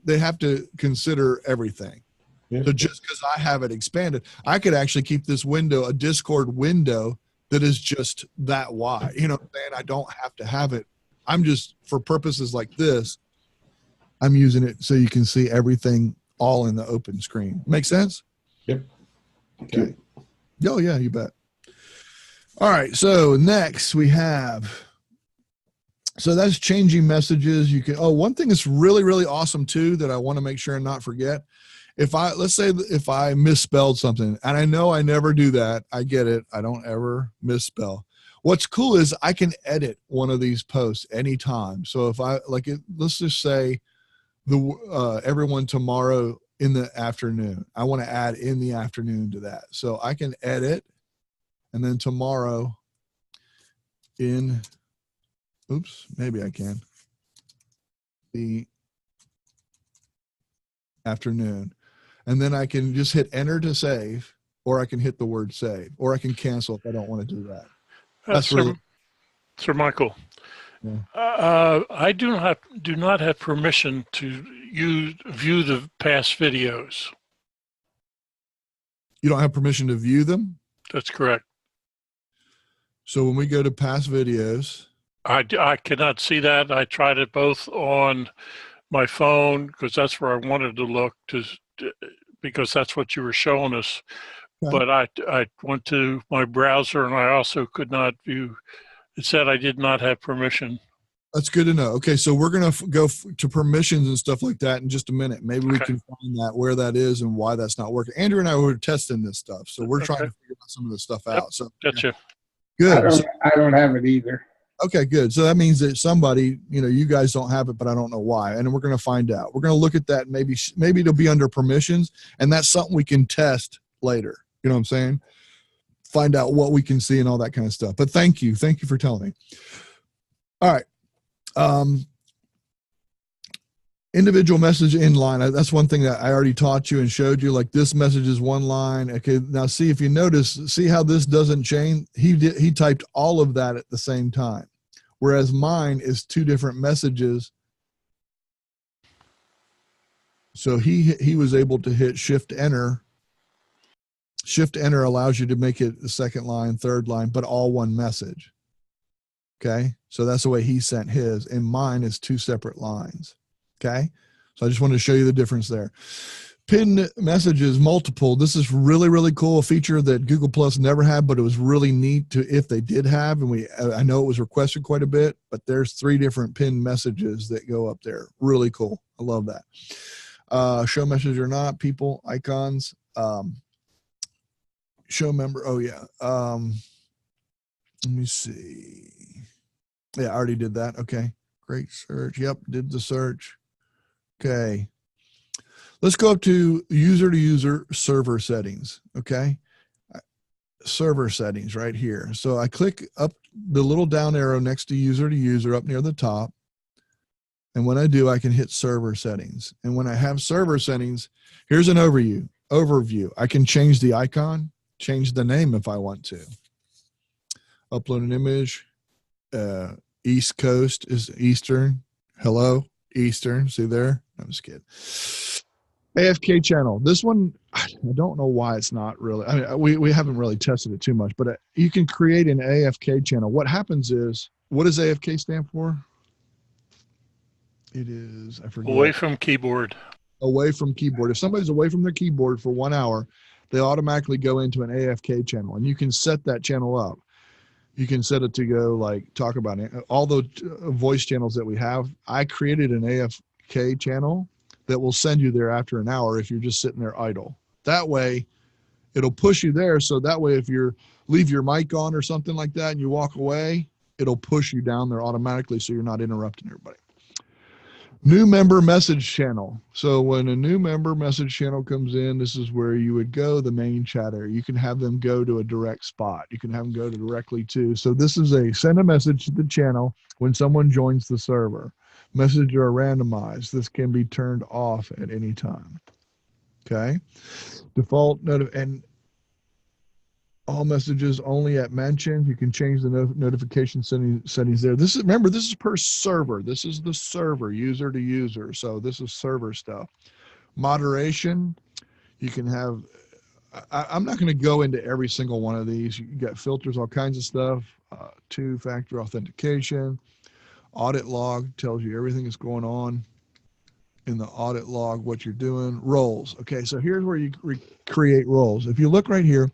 they have to consider everything. Yeah. So just because I have it expanded, I could actually keep this window, a Discord window that is just that wide. You know what I'm saying? I don't have to have it. I'm just, for purposes like this, I'm using it so you can see everything all in the open screen. Make sense? Yep. Okay. Oh, yeah, you bet. All right. So next we have, so that's changing messages. You can, one thing that's really, really awesome too, that I want to make sure and not forget. Let's say if I misspelled something, and I know I never do that. I get it. I don't ever misspell. What's cool is I can edit one of these posts anytime. So if I like it, let's just say everyone tomorrow in the afternoon, I want to add in the afternoon to that. So I can edit, and then tomorrow maybe I can, the afternoon. And then I can just hit enter to save, or I can hit the word save, or I can cancel if I don't want to do that. That's really, Sir Michael, I do not have permission to view the past videos. You don't have permission to view them? That's correct. So when we go to past videos, I cannot see that. I tried it both on my phone because that's where I wanted to look because that's what you were showing us. Okay. But I went to my browser and I also could not view. It said I did not have permission. That's good to know. Okay, so we're going to go to permissions and stuff like that in just a minute. Maybe we can find that, where that is and why that's not working. Andrew and I were testing this stuff, so we're trying to figure out some of this stuff out. So Gotcha. Good. I don't have it either. Okay, good. So that means that somebody, you guys don't have it, but I don't know why. And we're going to find out. We're going to look at that. Maybe it'll be under permissions, and that's something we can test later. You know what I'm saying? Find out what we can see and all that kind of stuff. But thank you for telling me. All right. Individual message inline. That's one thing that I already taught you and showed you. Like, this message is one line. Okay, now see if you notice. See how this doesn't change. He typed all of that at the same time, whereas mine is two different messages. So he was able to hit Shift Enter. Shift Enter allows you to make it the second line, third line, but all one message. Okay, so that's the way he sent his, and mine is two separate lines. Okay, so I just wanted to show you the difference there. Pinned messages, multiple. This is really, really cool. A feature that Google Plus never had, but it was really neat if they did have, and I know it was requested quite a bit, but there's 3 different pinned messages that go up there. Really cool. I love that. Show message or not, people, icons, show member. Oh yeah. Let me see. Yeah, I already did that. Okay, great search. Yep, did the search. Okay, let's go up to user server settings. Okay, server settings right here. So I click up the little down arrow next to user up near the top. And when I do, I can hit server settings. And when I have server settings, here's an overview. I can change the icon, change the name if I want to. Upload an image. East Coast is Eastern. Hello, Eastern. See there? I'm just kidding. AFK channel. This one, I don't know why it's not really. I mean, we haven't really tested it too much, but you can create an AFK channel. What happens is, what does AFK stand for? It is, I forget. Away from keyboard. Away from keyboard. If somebody's away from their keyboard for 1 hour, they automatically go into an AFK channel, and you can set that channel up. You can set it to go like talk about it. All the voice channels that we have. I created an AFK channel that will send you there after an hour if you're just sitting there idle. That way, it'll push you there. So that way, if you leave your mic on or something like that and you walk away, it'll push you down there automatically so you're not interrupting everybody. New member message channel. So when a new member message channel comes in, this is where you would go, the main chatter. You can have them go to a direct spot. You can have them go to directly to. So this is send a message to the channel when someone joins the server. Messages are randomized. This can be turned off at any time. Okay. Default and all messages only at mention. You can change the notification settings there. Remember, this is per server. This is the server, user to user. So this is server stuff. Moderation, you can have, I'm not going to go into every single one of these. You got filters, all kinds of stuff. 2-factor authentication. Audit log tells you everything that's going on in the audit log, what you're doing. Roles. Okay, so here's where you create roles. If you look right here,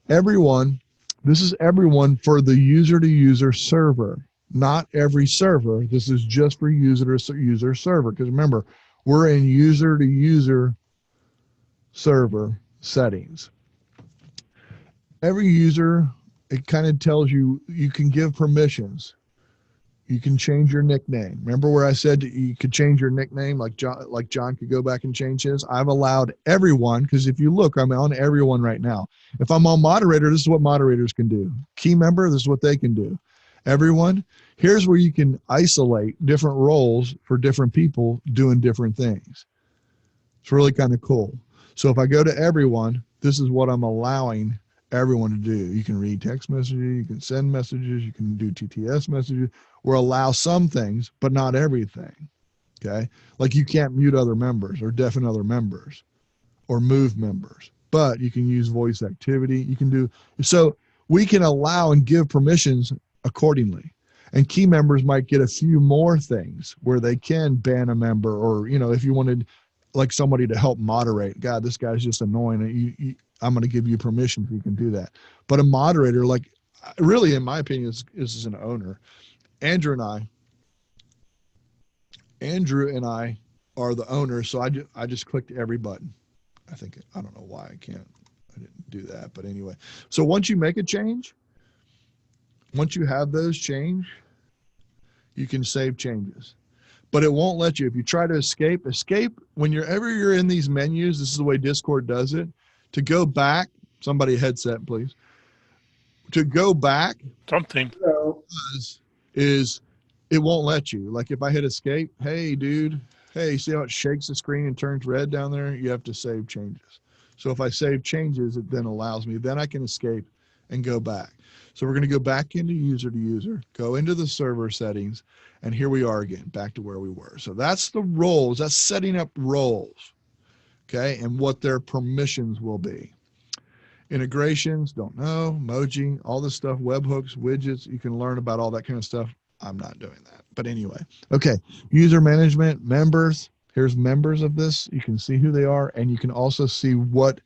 everyone, this is everyone for the user-to-user server, not every server. This is just for user-to-user server, because remember, we're in user-to-user server settings. Every user, it kind of tells you, you can give permissions. You can change your nickname. Remember where I said you could change your nickname, like John could go back and change his? I've allowed everyone, because if you look, I'm on everyone right now. If I'm on moderator, this is what moderators can do. Key member, this is what they can do. Everyone, here's where you can isolate different roles for different people doing different things. It's really kind of cool. So if I go to everyone, this is what I'm allowing everyone to do. You can read text messages, you can send messages, you can do TTS messages, or allow some things, but not everything. Okay. Like you can't mute other members or deafen other members or move members, but you can use voice activity. You can do, so we can allow and give permissions accordingly. And key members might get a few more things where they can ban a member, or, you know, if you wanted like somebody to help moderate, God, this guy's just annoying. I'm going to give you permission if you can do that. But a moderator, like really, in my opinion, is an owner. Andrew and I are the owners. So I just clicked every button. I don't know why I didn't do that, but anyway. So once you make a change, once you have those change, you can save changes, but it won't let you. If you try to escape whenever you're in these menus, this is the way Discord does it. To go back, somebody headset, please. To go back is it won't let you. Like if I hit escape, hey dude, hey, see how it shakes the screen and turns red down there? You have to save changes. So if I save changes, it then allows me, then I can escape and go back. So we're going to go back into user to user, go into the server settings, and here we are again, back to where we were. So that's the roles, that's setting up roles, okay, and what their permissions will be. Integrations, don't know, emoji, all this stuff, webhooks, widgets, you can learn about all that kind of stuff. I'm not doing that, but anyway. Okay, user management, members, here's members of this. You can see who they are, and you can also see what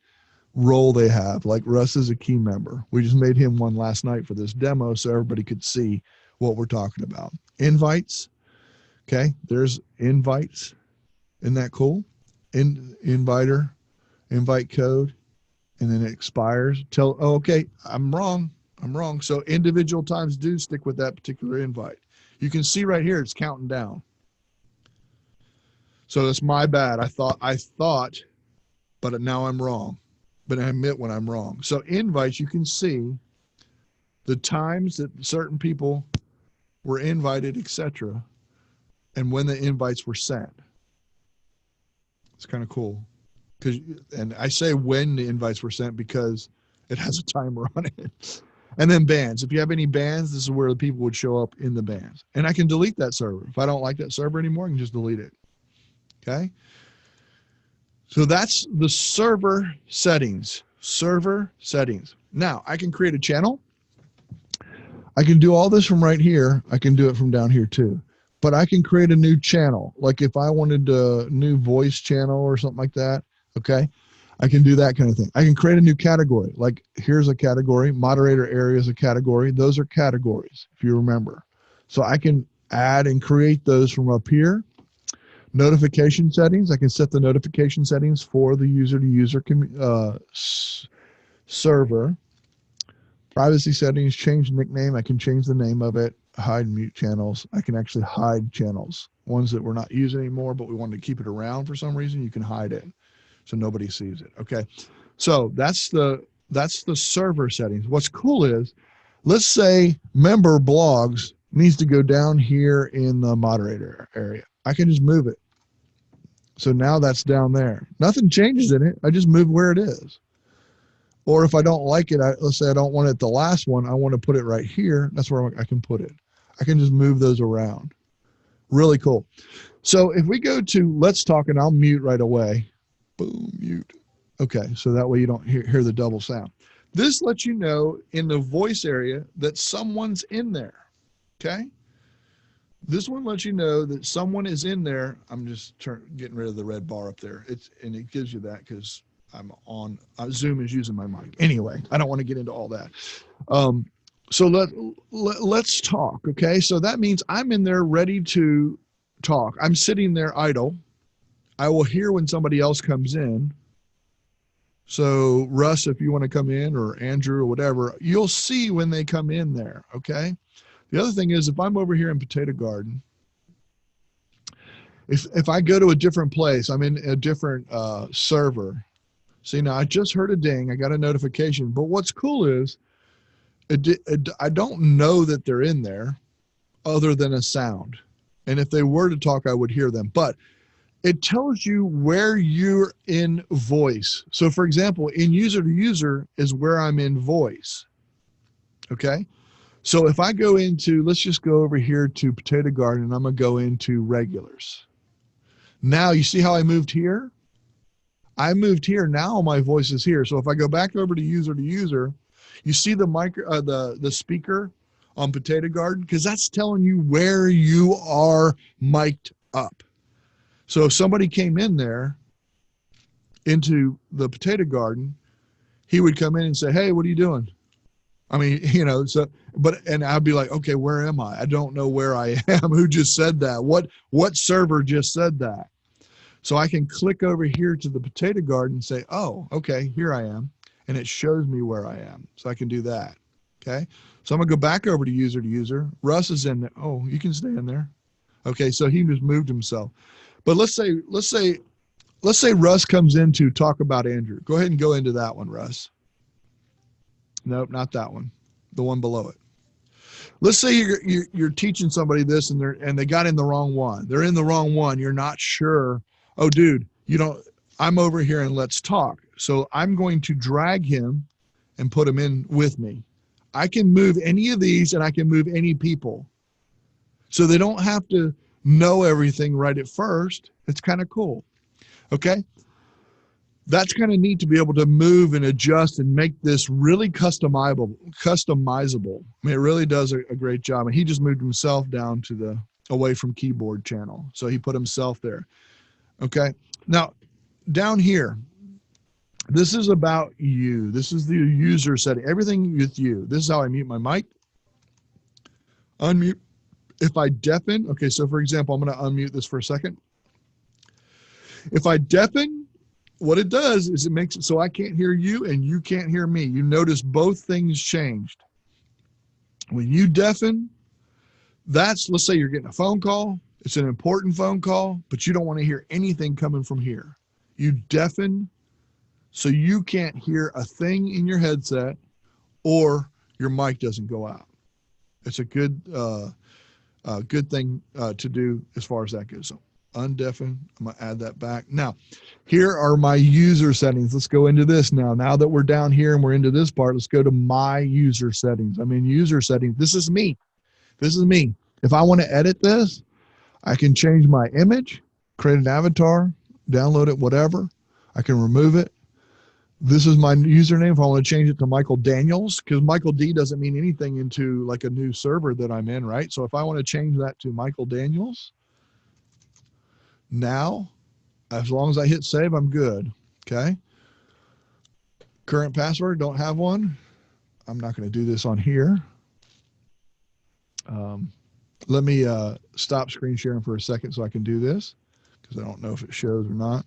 role they have. Like Russ is a key member. We just made him one last night for this demo so everybody could see what we're talking about. Invites, okay, there's invites. Isn't that cool? Inviter, invite code, and then it expires. Okay, I'm wrong. So individual times do stick with that particular invite. You can see right here, it's counting down. So that's my bad. I thought, but now I'm wrong. But I admit when I'm wrong. So invites, you can see the times that certain people were invited, etc., and when the invites were sent. It's kind of cool. And I say when the invites were sent because it has a timer on it. And then bans. If you have any bans, this is where the people would show up in the bans. And I can delete that server. If I don't like that server anymore, I can just delete it. Okay? So that's the server settings. Server settings. Now, I can create a channel. I can do all this from right here. I can do it from down here too. But I can create a new channel. Like if I wanted a new voice channel or something like that, okay? I can do that kind of thing. I can create a new category. Like here's a category. Moderator area is a category. Those are categories, if you remember. So I can add and create those from up here. Notification settings, I can set the notification settings for the user-to-user server. Privacy settings, change nickname, I can change the name of it. Hide mute channels, I can actually hide channels. Ones that we're not using anymore, but we wanted to keep it around for some reason, you can hide it so nobody sees it, okay? So that's the server settings. What's cool is, let's say member blogs needs to go down here in the moderator area. I can just move it. So now that's down there. Nothing changes in it. I just move where it is. Or if I don't like it, let's say I don't want it the last one, I want to put it right here. That's where I can put it. I can just move those around. Really cool. So if we go to Let's Talk, and I'll mute right away. Boom, mute. Okay, so that way you don't hear the double sound. This lets you know in the voice area that someone's in there, okay? This one lets you know that someone is in there. I'm just getting rid of the red bar up there. And it gives you that because I'm on, Zoom is using my mic. Anyway, I don't want to get into all that. So let's talk, okay? So that means I'm in there ready to talk. I'm sitting there idle. I will hear when somebody else comes in. So Russ, if you want to come in, or Andrew or whatever, you'll see when they come in there, okay? The other thing is, if I'm over here in Potato Garden, if I go to a different place, I'm in a different server. See, now I just heard a ding, I got a notification, but what's cool is I don't know that they're in there other than a sound. And if they were to talk, I would hear them. But it tells you where you're in voice. So for example, in user to user is where I'm in voice. Okay. So if I go into, let's just go over here to Potato Garden, and I'm going to go into regulars. Now you see how I moved here? I moved here. Now my voice is here. So if I go back over to user, you see the the speaker on Potato Garden, because that's telling you where you are mic'd up. So if somebody came in there into the Potato Garden, he would come in and say, "Hey, what are you doing?" I mean, you know, so, and I'd be like, okay, where am I? I don't know where I am. Who just said that? What server just said that? So I can click over here to the Potato Garden and say, oh, okay, here I am. And it shows me where I am. So I can do that. Okay. So I'm gonna go back over to user. Russ is in there. Oh, you can stay in there. Okay. So he just moved himself. But let's say Russ comes in to talk about Andrew. Go ahead and go into that one, Russ. Nope, not that one. The one below it. Let's say you're teaching somebody this and they got in the wrong one. They're in the wrong one. You're not sure. Oh, dude, I'm over here and let's talk. So I'm going to drag him and put him in with me. I can move any of these and I can move any people. So they don't have to know everything right at first. It's kind of cool. Okay. That's kind of neat to be able to move and adjust and make this really customizable. I mean, it really does a great job. And he just moved himself down to the away from keyboard channel. So he put himself there. Okay. Now down here, this is about you. This is the user setting, everything with you. This is how I mute my mic. Unmute. If I deafen, okay. So for example, I'm going to unmute this for a second. If I deafen, what it does is it makes it so I can't hear you and you can't hear me. You notice both things changed. When you deafen, let's say you're getting a phone call. It's an important phone call, but you don't want to hear anything coming from here. You deafen so you can't hear a thing in your headset or your mic doesn't go out. It's a good thing to do as far as that goes. So undeafen. I'm going to add that back. Now, here are my user settings. Let's go into this now. Now that we're down here and we're into this part, let's go to my user settings. I'm in user settings. This is me. This is me. If I want to edit this, I can change my image, create an avatar, download it, whatever. I can remove it. This is my username. If I want to change it to Michael Daniels, because Michael D doesn't mean anything into like a new server that I'm in, right? So if I want to change that to Michael Daniels, now, as long as I hit save, I'm good. Okay. Current password, don't have one. I'm not going to do this on here. Let me stop screen sharing for a second so I can do this, because I don't know if it shows or not.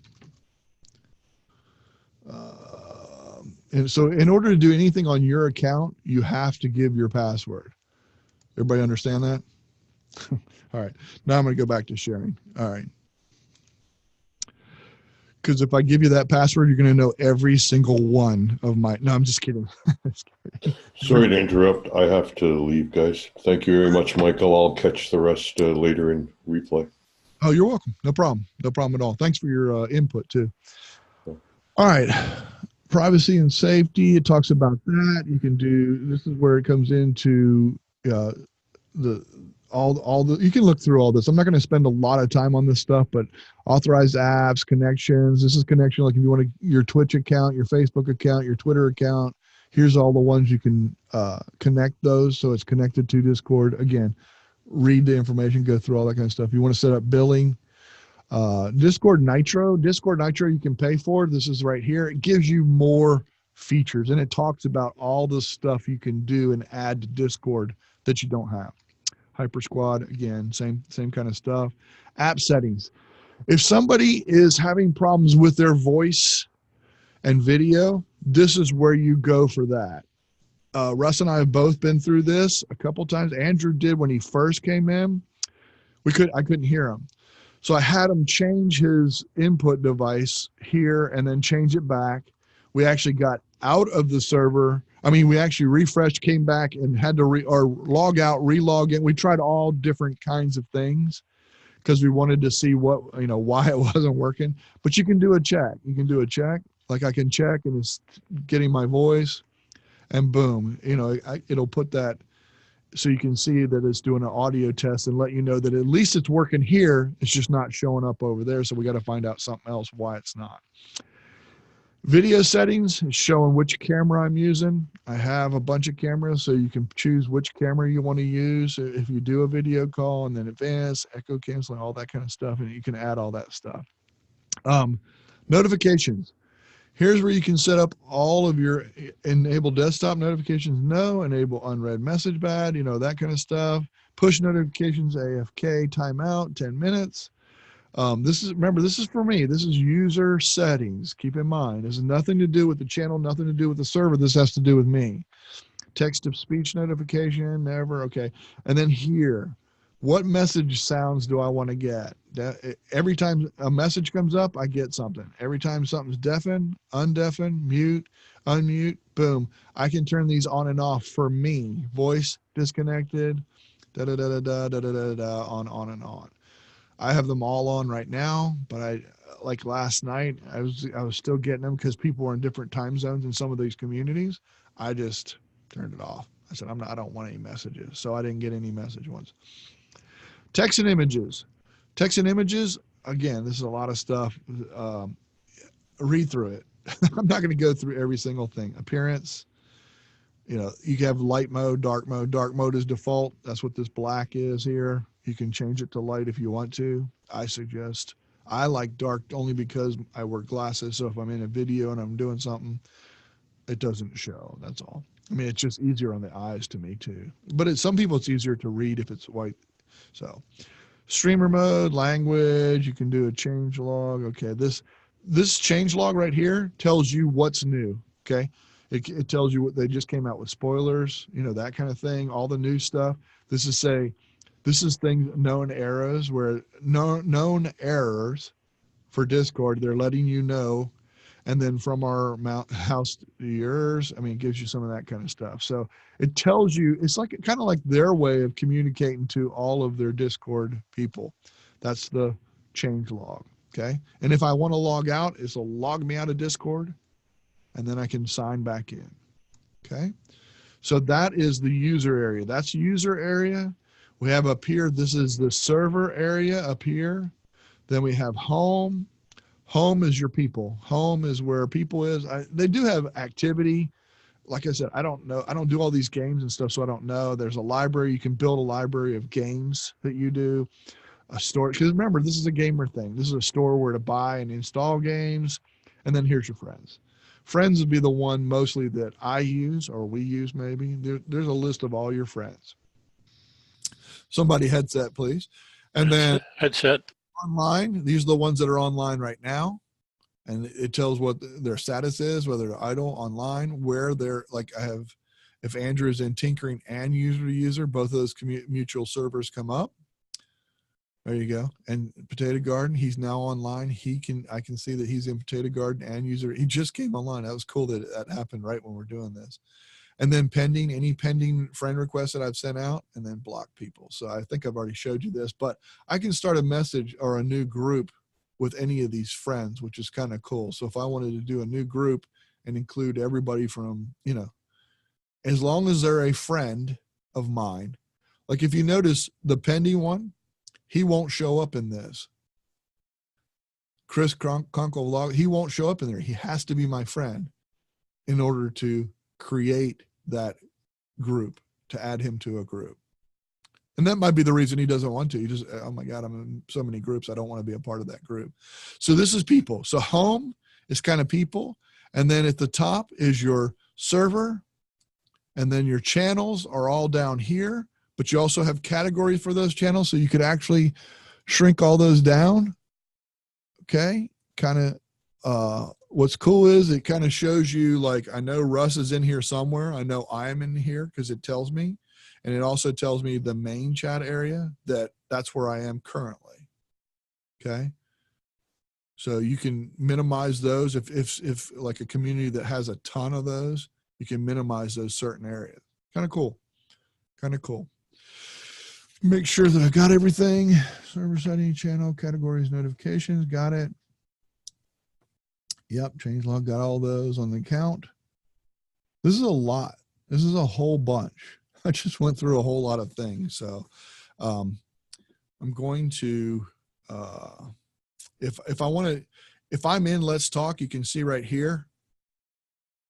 And so in order to do anything on your account, you have to give your password. Everybody understand that? All right. Now I'm going to go back to sharing. All right. Because if I give you that password, you're going to know every single one of my. No, I'm just kidding. Sorry to interrupt. I have to leave, guys. Thank you very much, Michael. I'll catch the rest later in replay. Oh, you're welcome. No problem. No problem at all. Thanks for your input, too. All right. Privacy and safety. It talks about that. You can do. This is where it comes into all the, you can look through all this. I'm not going to spend a lot of time on this stuff, but authorized apps, connections. This is connection. Like if you want your Twitch account, your Facebook account, your Twitter account, here's all the ones you can connect those. So it's connected to Discord. Again, read the information, go through all that kind of stuff. You want to set up billing. Discord Nitro, you can pay for. This is right here. It gives you more features and it talks about all the stuff you can do and add to Discord that you don't have. Hyper Squad, again, same kind of stuff. App settings. If somebody is having problems with their voice and video, this is where you go for that. Russ and I have both been through this a couple times. Andrew did when he first came in. I couldn't hear him. So I had him change his input device here and then change it back. We actually got out of the server. I mean, we actually refreshed, came back and had to log out, relog in. We tried all different kinds of things because we wanted to see what, you know, why it wasn't working. But you can do a check. You can do a check. Like I can check and it's getting my voice, and boom, you know, it'll put that so you can see that it's doing an audio test and let you know that at least it's working here. It's just not showing up over there. So we got to find out something else why it's not. Video settings is showing which camera I'm using. I have a bunch of cameras, so you can choose which camera you want to use if you do a video call, and then advanced, echo canceling, all that kind of stuff, and you can add all that stuff. Notifications. Here's where you can set up all of your enable desktop notifications, no, enable unread message bad, you know, that kind of stuff. Push notifications, AFK, timeout, 10 minutes. Remember, this is for me. This is user settings. Keep in mind, this has nothing to do with the channel, nothing to do with the server. This has to do with me. Text to speech notification, never. Okay. And then here, what message sounds do I want to get? Every time a message comes up, I get something. Every time something's deafen, undeafen, mute, unmute, boom. I can turn these on and off for me. Voice disconnected, da da da da da da da da, on and on. I have them all on right now, but like last night, I was still getting them because people were in different time zones in some of these communities. I just turned it off. I said, I don't want any messages. So I didn't get any message ones. Text and images. Text and images, again, this is a lot of stuff. Read through it. I'm not going to go through every single thing. Appearance, you know, you can have light mode, dark mode. Dark mode is default. That's what this black is here. You can change it to light if you want to. I like dark only because I wear glasses. So if I'm in a video and I'm doing something, it doesn't show. That's all. I mean, it's just easier on the eyes to me too. But some people it's easier to read if it's white. So streamer mode, language, you can do a change log. Okay, this change log right here tells you what's new. Okay, it tells you what they just came out with, spoilers, you know, that kind of thing, all the new stuff. This is things, known errors, where known errors for Discord, they're letting you know. And then from our house to yours, I mean, it gives you some of that kind of stuff. So it tells you, it's like kind of like their way of communicating to all of their Discord people. That's the change log. Okay. And if I want to log out, it'll log me out of Discord, and then I can sign back in. Okay. So that is the user area. That's user area. We have up here, this is the server area up here. Then we have home. Home is your people. Home is where people is. They do have activity. Like I said, I don't know. I don't do all these games and stuff, so I don't know. There's a library. You can build a library of games that you do. A store, because remember, this is a gamer thing. This is a store where to buy and install games. And then here's your friends. Friends would be the one mostly that I use, or we use maybe. There's a list of all your friends. Somebody headset, please. And then headset. Online, these are the ones that are online right now, and it tells what their status is, whether they're idle, online, where they're, like I have, if Andrew is in tinkering and user to user, both of those mutual servers come up. There you go. And Potato Garden, he's now online. I can see that he's in Potato Garden and user. He just came online. That was cool that happened right when we're doing this. And then pending, any pending friend requests that I've sent out, and then block people. So I think I've already showed you this, but I can start a message or a new group with any of these friends, which is kind of cool. So if I wanted to do a new group and include everybody from, you know, as long as they're a friend of mine, like if you notice the pending one, he won't show up in this. Chris Conkle Vlog, he won't show up in there. He has to be my friend in order to create that group, to add him to a group. And that might be the reason he doesn't want to. He just, oh my God, I'm in so many groups, I don't want to be a part of that group. So this is people. So home is kind of people. And then at the top is your server. And then your channels are all down here, but you also have categories for those channels. So you could actually shrink all those down. Okay. Kind of, what's cool is it kind of shows you, like, I know Russ is in here somewhere. I know I'm in here because it tells me. And it also tells me the main chat area, that's where I am currently. Okay. So you can minimize those. If like a community that has a ton of those, you can minimize those certain areas. Kind of cool. Kind of cool. Make sure that I got everything. Server setting, channel, categories, notifications. Got it. Yep. Change log. Got all those on the account. This is a lot. This is a whole bunch. I just went through a whole lot of things. So I'm going to, if I want to, if I'm in Let's Talk, you can see right here,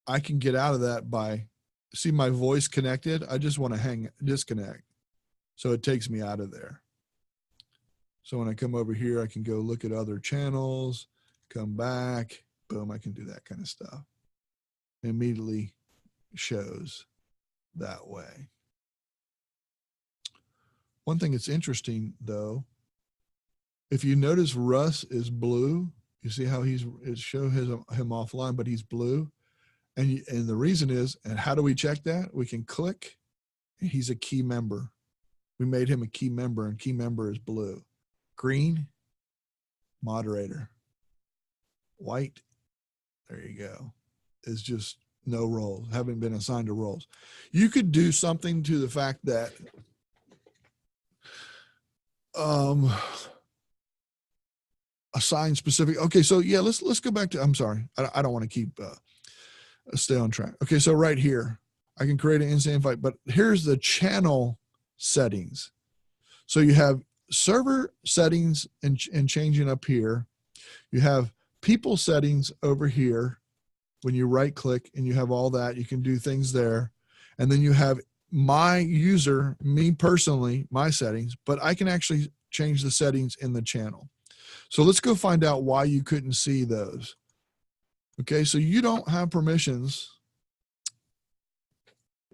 I can get out of that by, see my voice connected. I just want to disconnect. So it takes me out of there. So when I come over here, I can go look at other channels, come back, boom, I can do that kind of stuff. It immediately shows that way. One thing that's interesting though, if you notice Russ is blue, you see how it shows him offline, but he's blue. And the reason is, and how do we check that? We can click, and he's a key member. We made him a key member, and key member is blue. Green, moderator. White, there you go, is just no roles, haven't been assigned to roles. You could do something to the fact that assign specific. Okay, so yeah, let's go back to, I'm sorry, I don't want to keep stay on track. Okay, so right here, I can create an instant invite, but here's the channel settings. So you have server settings and changing up here. You have people settings over here. When you right click and you have all that, you can do things there. And then you have my user, me personally, my settings, but I can actually change the settings in the channel. So let's go find out why you couldn't see those. Okay, so you don't have permissions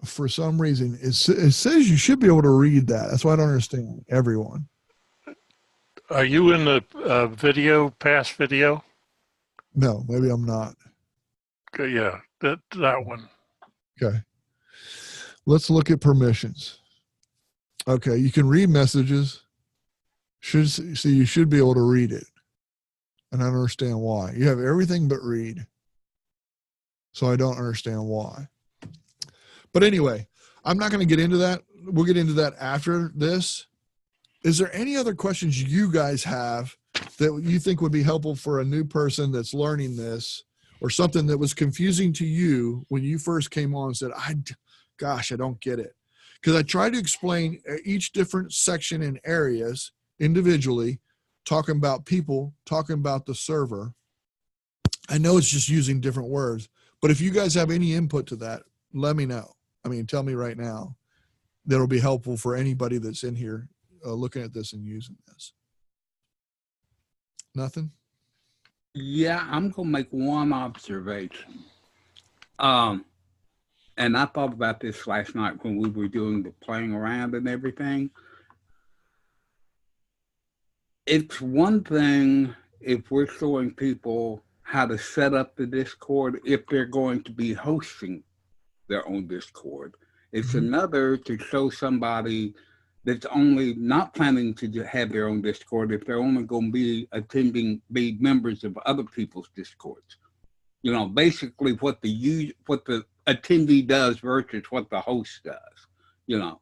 for some reason. It says you should be able to read that. That's why I don't understand, everyone. Are you in the video, past video? No, maybe I'm not. Okay, yeah, that one. Okay. Let's look at permissions. Okay, you can read messages. So you should be able to read it. And I don't understand why. You have everything but read. So I don't understand why. But anyway, I'm not going to get into that. We'll get into that after this. Is there any other questions you guys have that you think would be helpful for a new person that's learning this, or something that was confusing to you when you first came on and said, gosh, I don't get it? Because I try to explain each different section and areas individually, talking about people, talking about the server. I know it's just using different words, but if you guys have any input to that, let me know. I mean, tell me right now. That'll be helpful for anybody that's in here looking at this and using this. Nothing? Yeah, I'm going to make one observation. And I thought about this last night when we were doing the playing around and everything. It's one thing if we're showing people how to set up the Discord if they're going to be hosting their own Discord. It's another to show somebody that's only not planning to have their own Discord if they're only going to be be members of other people's Discords. You know, basically what the attendee does versus what the host does. You know,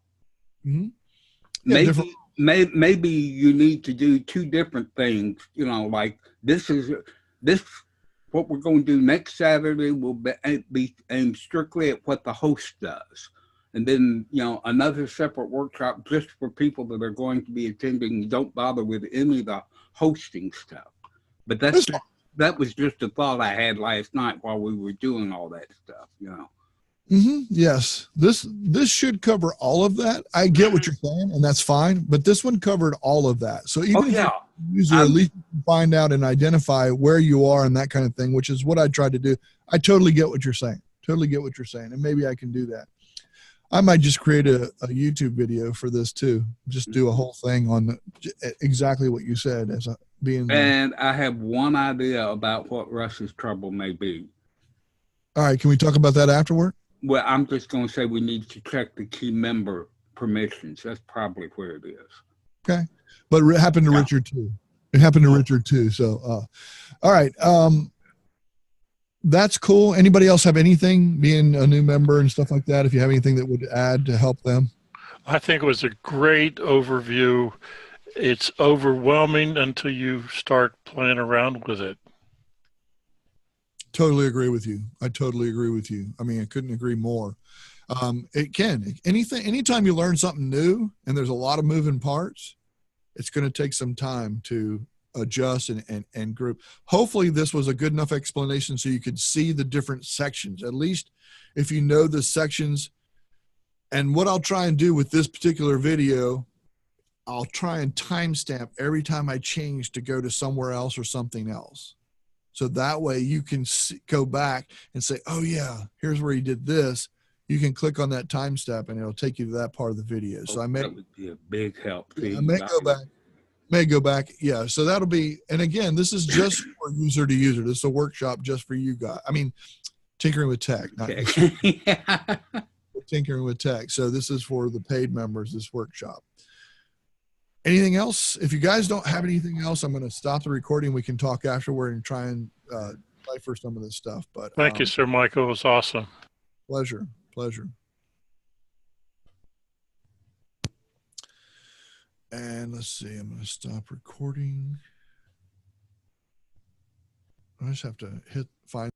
yeah, maybe you need to do two different things. You know, like this what we're going to do next Saturday will be aimed strictly at what the host does. And then, you know, another separate workshop just for people that are going to be attending. Don't bother with any of the hosting stuff. But that was just a thought I had last night while we were doing all that stuff, you know. Yes, this should cover all of that. I get what you're saying, and that's fine. But this one covered all of that. So even if you're a user, at least find out and identify where you are and that kind of thing, which is what I tried to do. I totally get what you're saying. Totally get what you're saying, and maybe I can do that. I might just create a YouTube video for this too. Just do a whole thing on exactly what you said as being. And I have one idea about what Russ's trouble may be. All right, can we talk about that afterward? Well, I'm just going to say we need to check the key member permissions. That's probably where it is. Okay, but it happened to Richard too. It happened to Richard too. So, all right. That's cool. Anybody else have anything, being a new member and stuff like that? If you have anything that would add to help them? I think it was a great overview. It's overwhelming until you start playing around with it. Totally agree with you. I totally agree with you. I mean, I couldn't agree more. Anytime you learn something new and there's a lot of moving parts, it's going to take some time to adjust and group. Hopefully this was a good enough explanation so you could see the different sections, at least if you know the sections. And what I'll try and do with this particular video, I'll try and timestamp every time I change to go to somewhere else or something else. So that way you can go back and say, oh yeah, here's where he did this. You can click on that timestamp and it'll take you to that part of the video. So that would be a big help. I may go back. Yeah. So that'll be, and again, this is just for user to user. This is a workshop just for you guys. I mean, tinkering with tech, not Yeah. tinkering with tech. So this is for the paid members, this workshop. Anything else? If you guys don't have anything else, I'm going to stop the recording. We can talk afterward and try and cipher some of this stuff. But Thank you, Sir Michael. It was awesome. Pleasure. And let's see, I'm going to stop recording. I just have to hit find